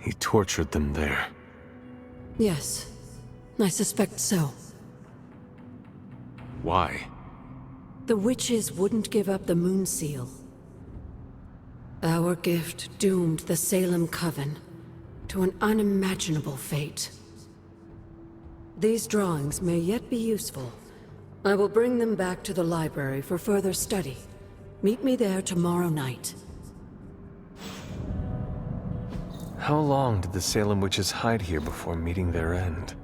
He tortured them there. Yes, I suspect so. Why? The witches wouldn't give up the Moon Seal. Our gift doomed the Salem Coven to an unimaginable fate. These drawings may yet be useful. I will bring them back to the library for further study. Meet me there tomorrow night. How long did the Salem witches hide here before meeting their end?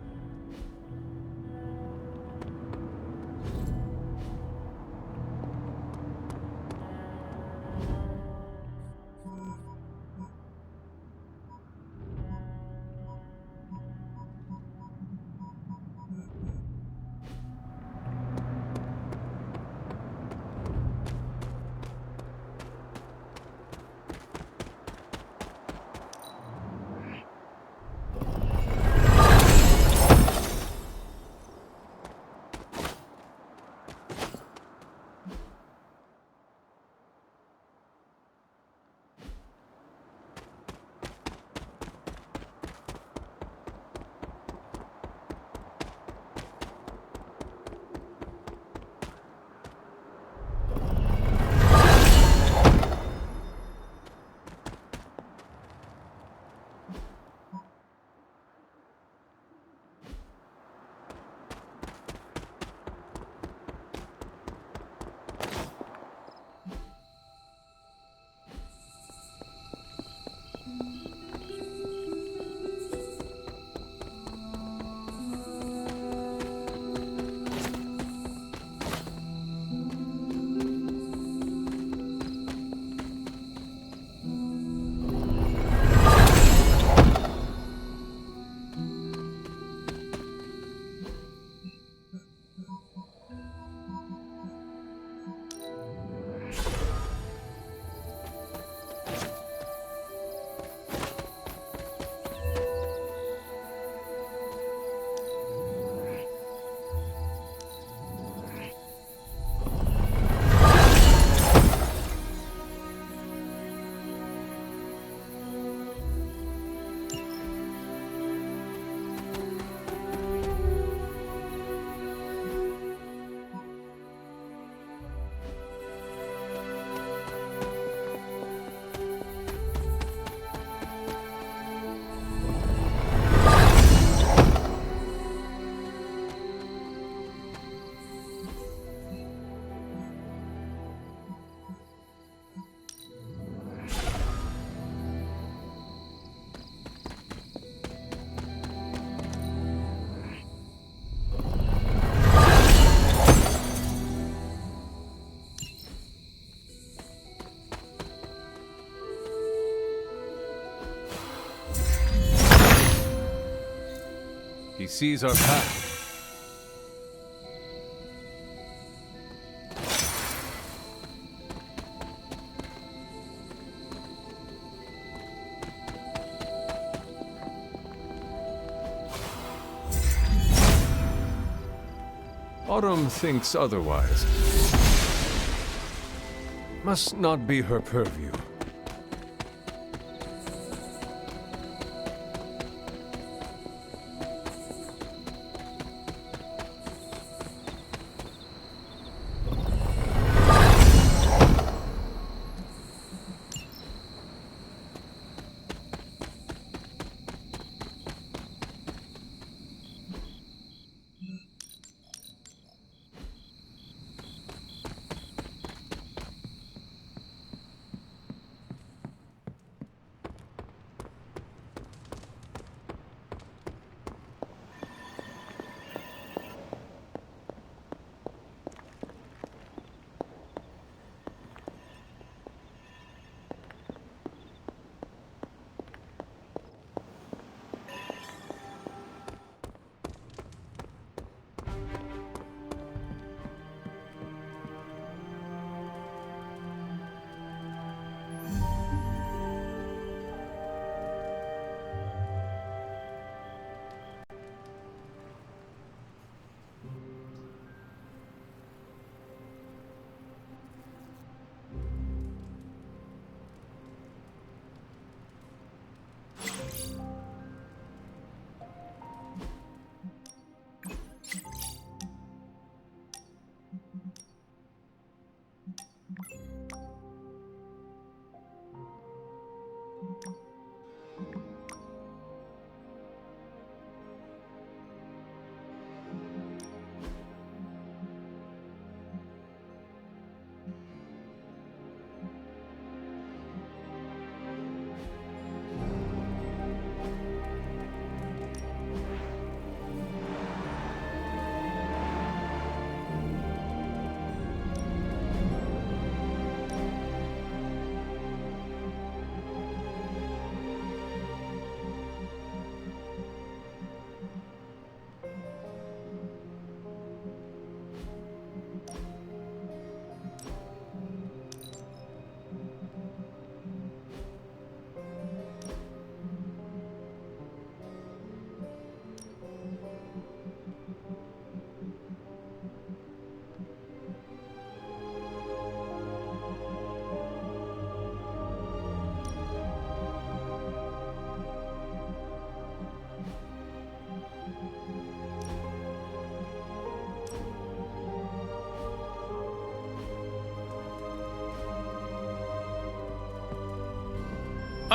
He sees our path. Autumn thinks otherwise. Must not be her purview.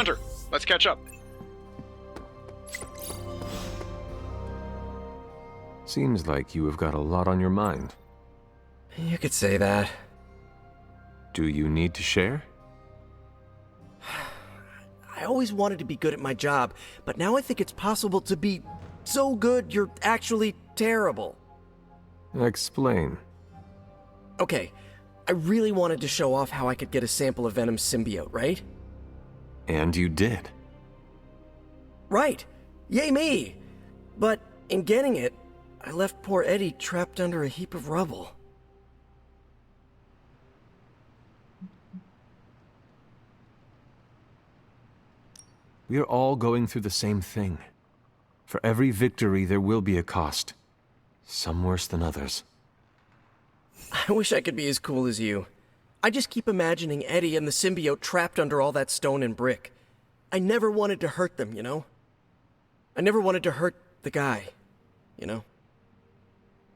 Hunter, let's catch up. Seems like you have got a lot on your mind. You could say that. Do you need to share? I always wanted to be good at my job, but now I think it's possible to be so good you're actually terrible. Explain. Okay, I really wanted to show off how I could get a sample of Venom's symbiote, right? And you did. Right! Yay me! But in getting it, I left poor Eddie trapped under a heap of rubble. We are all going through the same thing. For every victory, there will be a cost. Some worse than others. I wish I could be as cool as you. I just keep imagining Eddie and the symbiote trapped under all that stone and brick. I never wanted to hurt them, you know? I never wanted to hurt the guy, you know?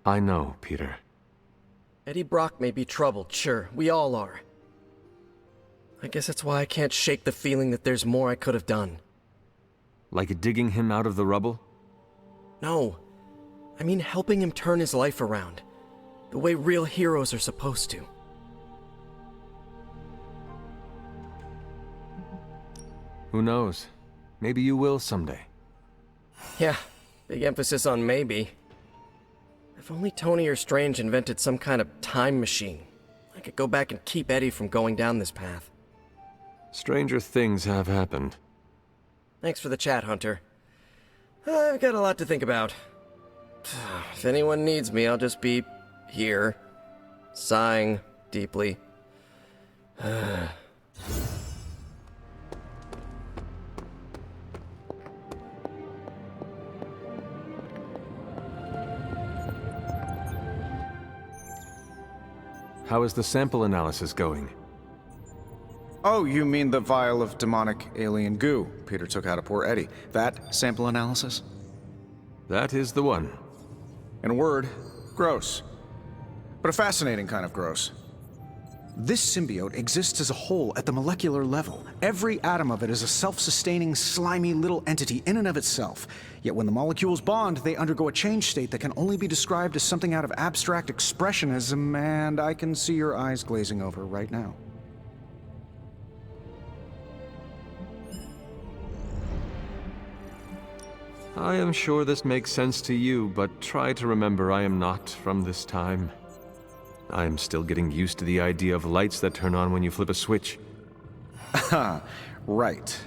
I know, Peter. Eddie Brock may be troubled, sure. We all are. I guess that's why I can't shake the feeling that there's more I could have done. Like digging him out of the rubble? No. I mean helping him turn his life around. The way real heroes are supposed to. Who knows? Maybe you will someday. Yeah, big emphasis on maybe. If only Tony or Strange invented some kind of time machine, I could go back and keep Eddie from going down this path. Stranger things have happened. Thanks for the chat, Hunter. I've got a lot to think about. If anyone needs me, I'll just be here, sighing deeply. How is the sample analysis going? Oh, you mean the vial of demonic alien goo Peter took out of poor Eddie. That sample analysis? That is the one. In a word, gross. But a fascinating kind of gross. This symbiote exists as a whole at the molecular level. Every atom of it is a self-sustaining, slimy little entity in and of itself. Yet when the molecules bond, they undergo a change state that can only be described as something out of abstract expressionism, and I can see your eyes glazing over right now. I am sure this makes sense to you, but try to remember I am not from this time. I am still getting used to the idea of lights that turn on when you flip a switch. Right.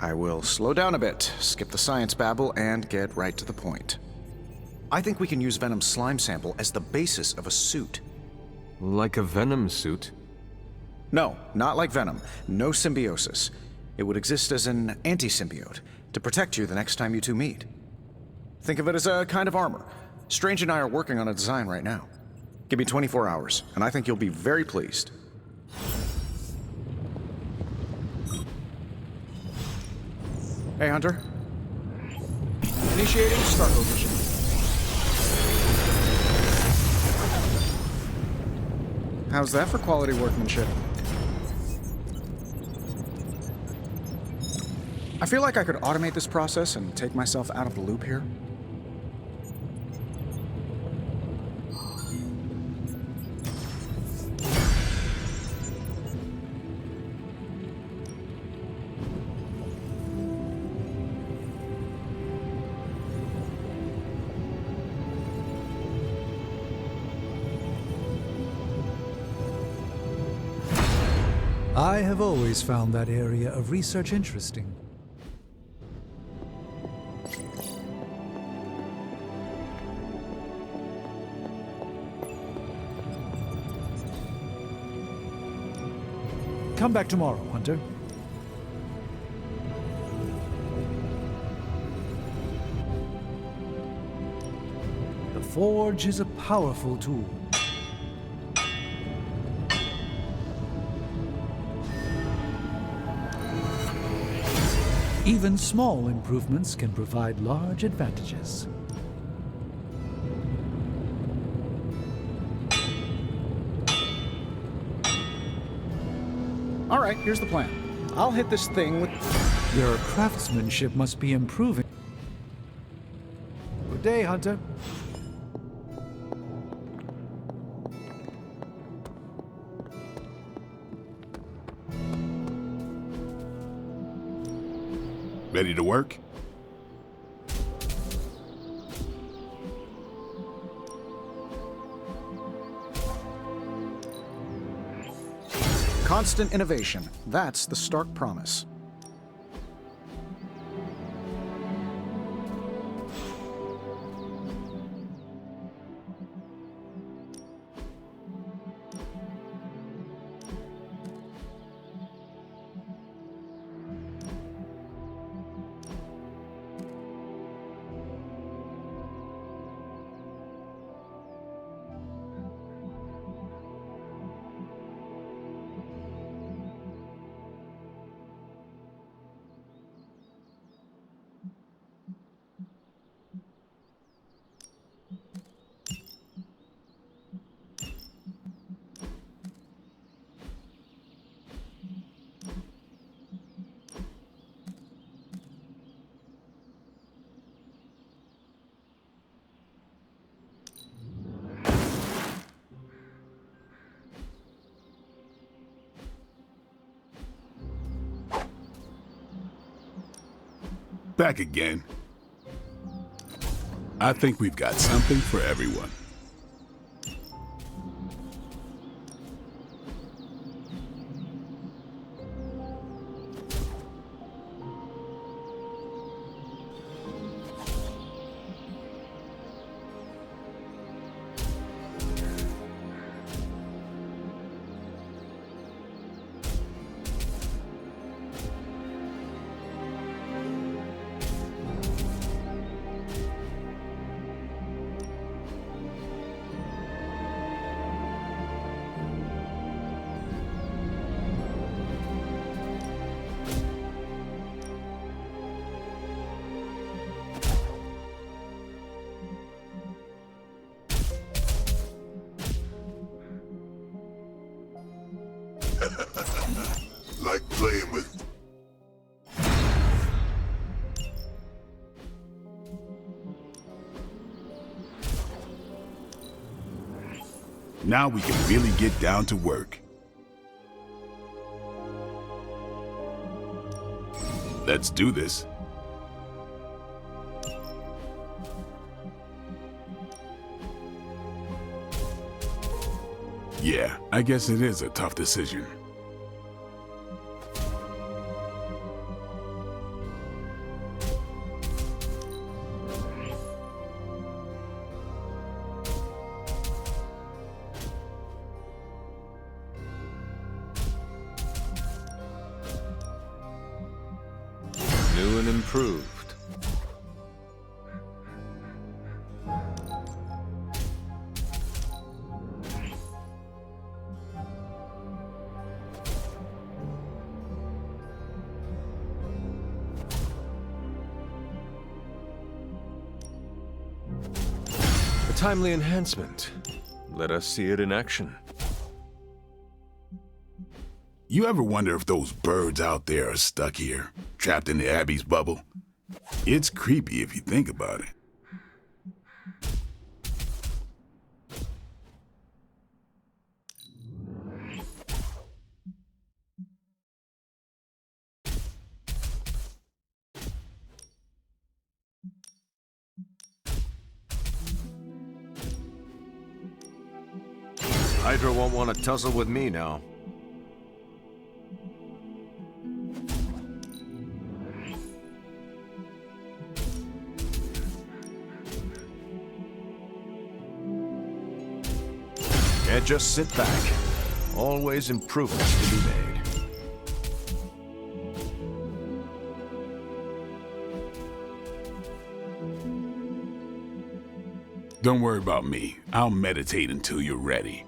I will slow down a bit, skip the science babble, and get right to the point. I think we can use Venom's slime sample as the basis of a suit. Like a Venom suit? No, not like Venom. No symbiosis. It would exist as an anti-symbiote, to protect you the next time you two meet. Think of it as a kind of armor. Strange and I are working on a design right now. Give me 24 hours, and I think you'll be very pleased. Hey, Hunter. Initiating Starco vision. How's that for quality workmanship? I feel like I could automate this process and take myself out of the loop here. I have always found that area of research interesting. Come back tomorrow, Hunter. The Forge is a powerful tool. Even small improvements can provide large advantages. All right, here's the plan. I'll hit this thing with... Your craftsmanship must be improving. Good day, Hunter. Ready to work? Constant innovation. That's the Stark promise. Back again. I think we've got something for everyone. Now we can really get down to work. Let's do this. Yeah, I guess it is a tough decision. New and improved. A timely enhancement. Let us see it in action. You ever wonder if those birds out there are stuck here, trapped in the Abbey's bubble? It's creepy if you think about it. Hydra won't want to tussle with me now. Can't just sit back. Always improvements to be made. Don't worry about me. I'll meditate until you're ready.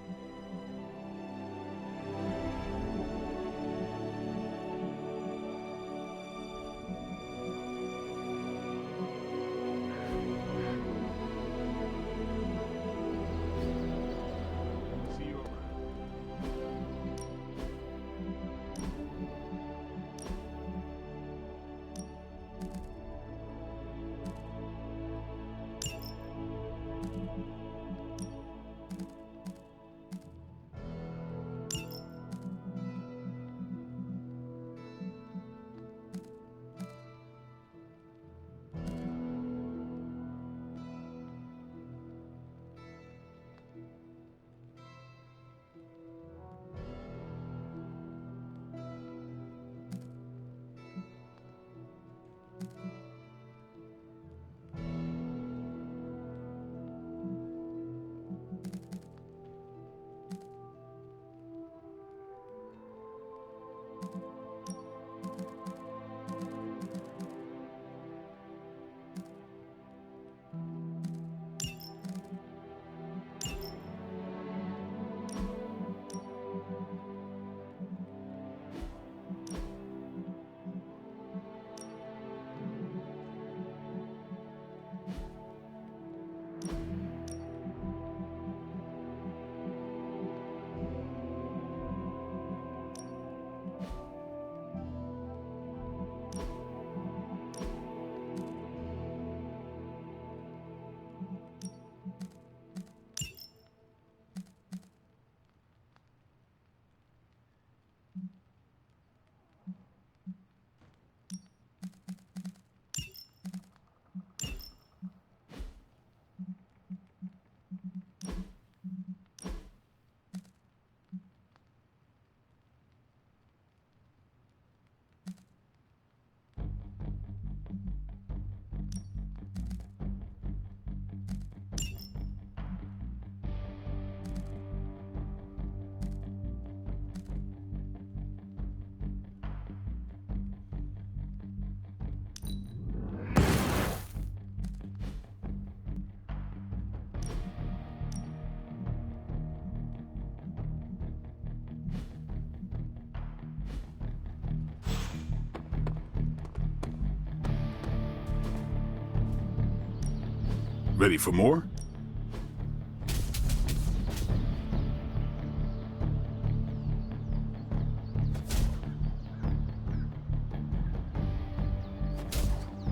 Ready for more?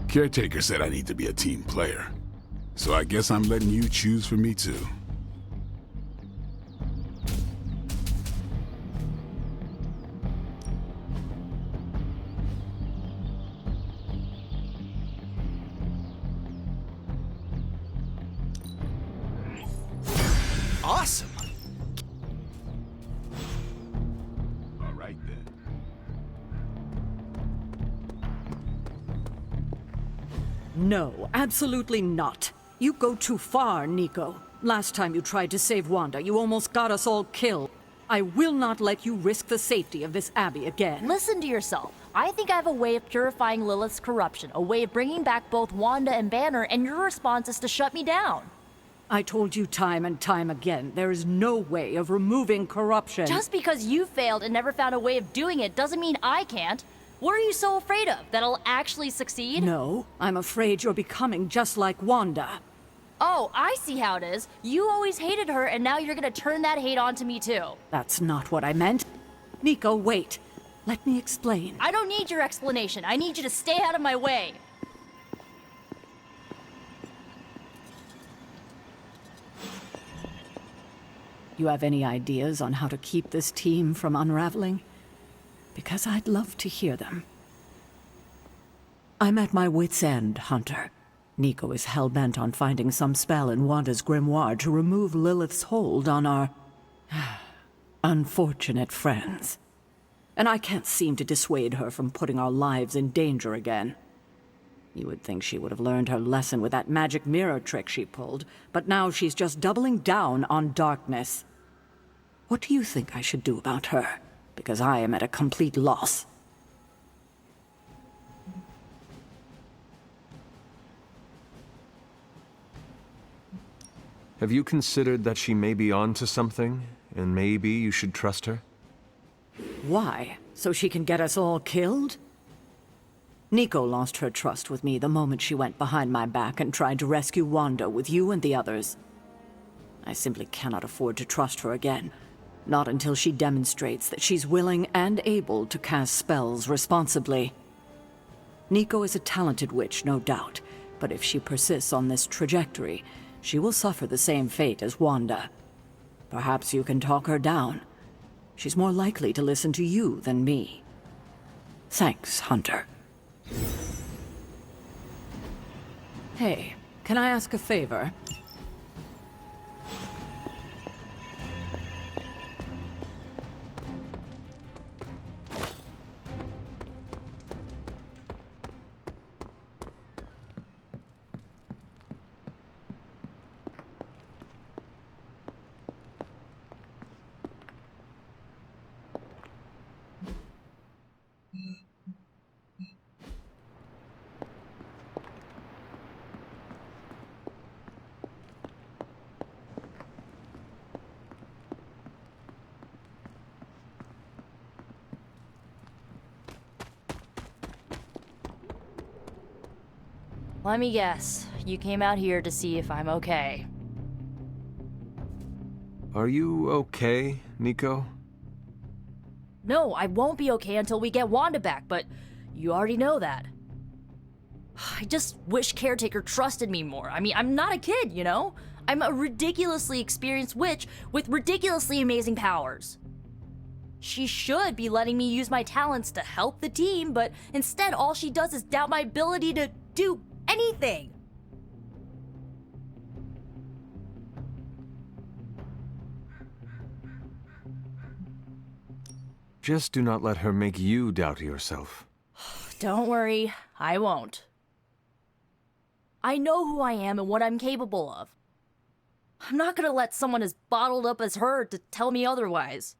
Caretaker said I need to be a team player, so I guess I'm letting you choose for me too. awesome. All right then. No, absolutely not. You go too far, Nico. Last time you tried to save Wanda, you almost got us all killed. I will not let you risk the safety of this Abbey again. Listen to yourself. I think I have a way of purifying Lilith's corruption, a way of bringing back both Wanda and Banner, and your response is to shut me down. I told you time and time again, there is no way of removing corruption. Just because you failed and never found a way of doing it doesn't mean I can't. What are you so afraid of? That I'll actually succeed? No, I'm afraid you're becoming just like Wanda. Oh, I see how it is. You always hated her, and now you're gonna turn that hate onto me too. That's not what I meant. Nico, wait. Let me explain. I don't need your explanation. I need you to stay out of my way. You have any ideas on how to keep this team from unraveling? Because I'd love to hear them. I'm at my wit's end, Hunter. Nico is hell-bent on finding some spell in Wanda's grimoire to remove Lilith's hold on our unfortunate friends. And I can't seem to dissuade her from putting our lives in danger again. You would think she would have learned her lesson with that magic mirror trick she pulled, but now she's just doubling down on darkness. What do you think I should do about her? Because I am at a complete loss. Have you considered that she may be onto something, and maybe you should trust her? Why? So she can get us all killed? Nico lost her trust with me the moment she went behind my back and tried to rescue Wanda with you and the others. I simply cannot afford to trust her again. Not until she demonstrates that she's willing and able to cast spells responsibly. Nico is a talented witch, no doubt, but if she persists on this trajectory, she will suffer the same fate as Wanda. Perhaps you can talk her down. She's more likely to listen to you than me. Thanks, Hunter. Hey, can I ask a favor? Let me guess. You came out here to see if I'm okay. Are you okay, Nico? No, I won't be okay until we get Wanda back, but you already know that. I just wish Caretaker trusted me more. I mean, I'm not a kid, you know? I'm a ridiculously experienced witch with ridiculously amazing powers. She should be letting me use my talents to help the team, but instead all she does is doubt my ability to do anything. Just do not let her make you doubt yourself. Don't worry, I won't. I know who I am and what I'm capable of. I'm not gonna let someone as bottled up as her to tell me otherwise.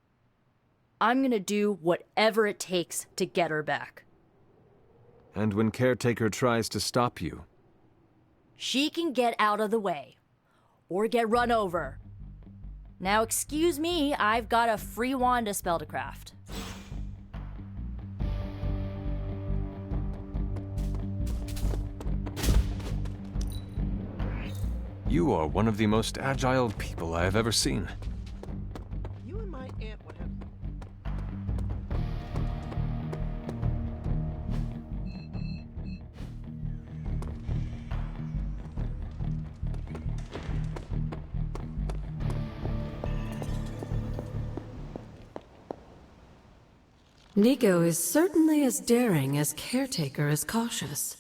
I'm gonna do whatever it takes to get her back. And when Caretaker tries to stop you, she can get out of the way. Or get run over. Now excuse me, I've got a free Wanda spell to craft. you are one of the most agile people I have ever seen. You and my aunt would have... Nico is certainly as daring as Caretaker is cautious.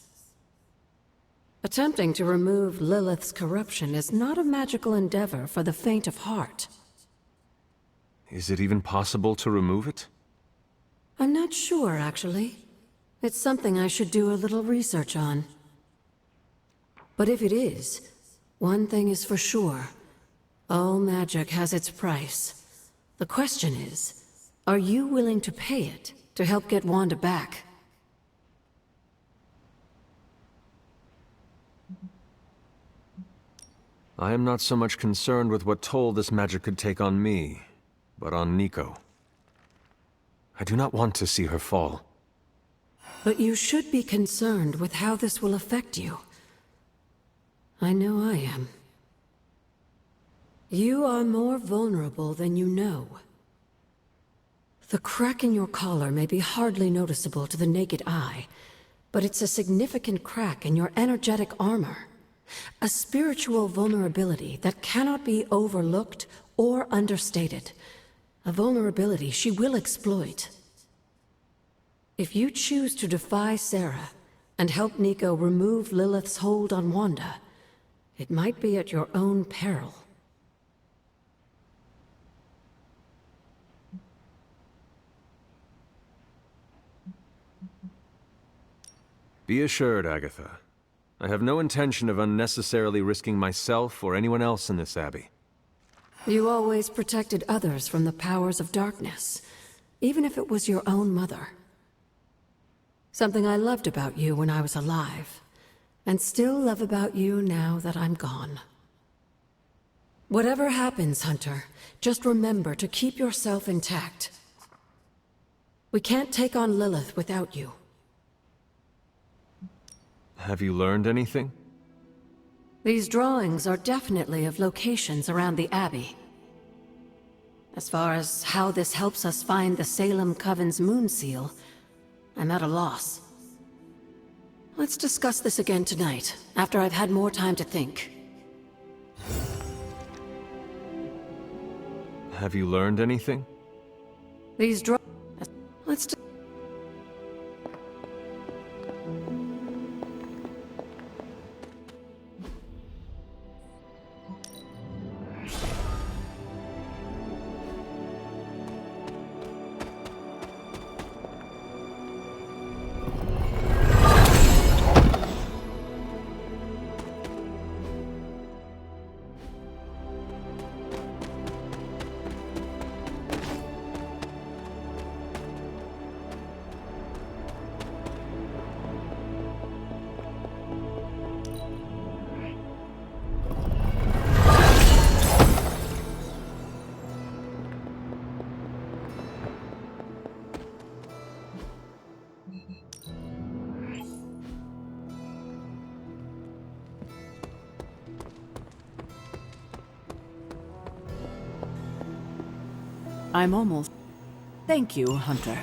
Attempting to remove Lilith's corruption is not a magical endeavor for the faint of heart. Is it even possible to remove it? I'm not sure, actually. It's something I should do a little research on. But if it is, one thing is for sure. All magic has its price. The question is, are you willing to pay it to help get Wanda back? I am not so much concerned with what toll this magic could take on me, but on Nico. I do not want to see her fall. But you should be concerned with how this will affect you. I know I am. You are more vulnerable than you know. The crack in your collar may be hardly noticeable to the naked eye, but it's a significant crack in your energetic armor. A spiritual vulnerability that cannot be overlooked or understated. A vulnerability she will exploit. If you choose to defy Sarah and help Nico remove Lilith's hold on Wanda, it might be at your own peril. Be assured, Agatha. I have no intention of unnecessarily risking myself or anyone else in this abbey. You always protected others from the powers of darkness, even if it was your own mother. Something I loved about you when I was alive, and still love about you now that I'm gone. Whatever happens, Hunter, just remember to keep yourself intact. We can't take on Lilith without you. Have you learned anything? These drawings are definitely of locations around the Abbey. As far as how this helps us find the Salem Coven's moon seal, I'm at a loss. Let's discuss this again tonight, after I've had more time to think. Have you learned anything? These Let's I'm almost... Thank you, Hunter.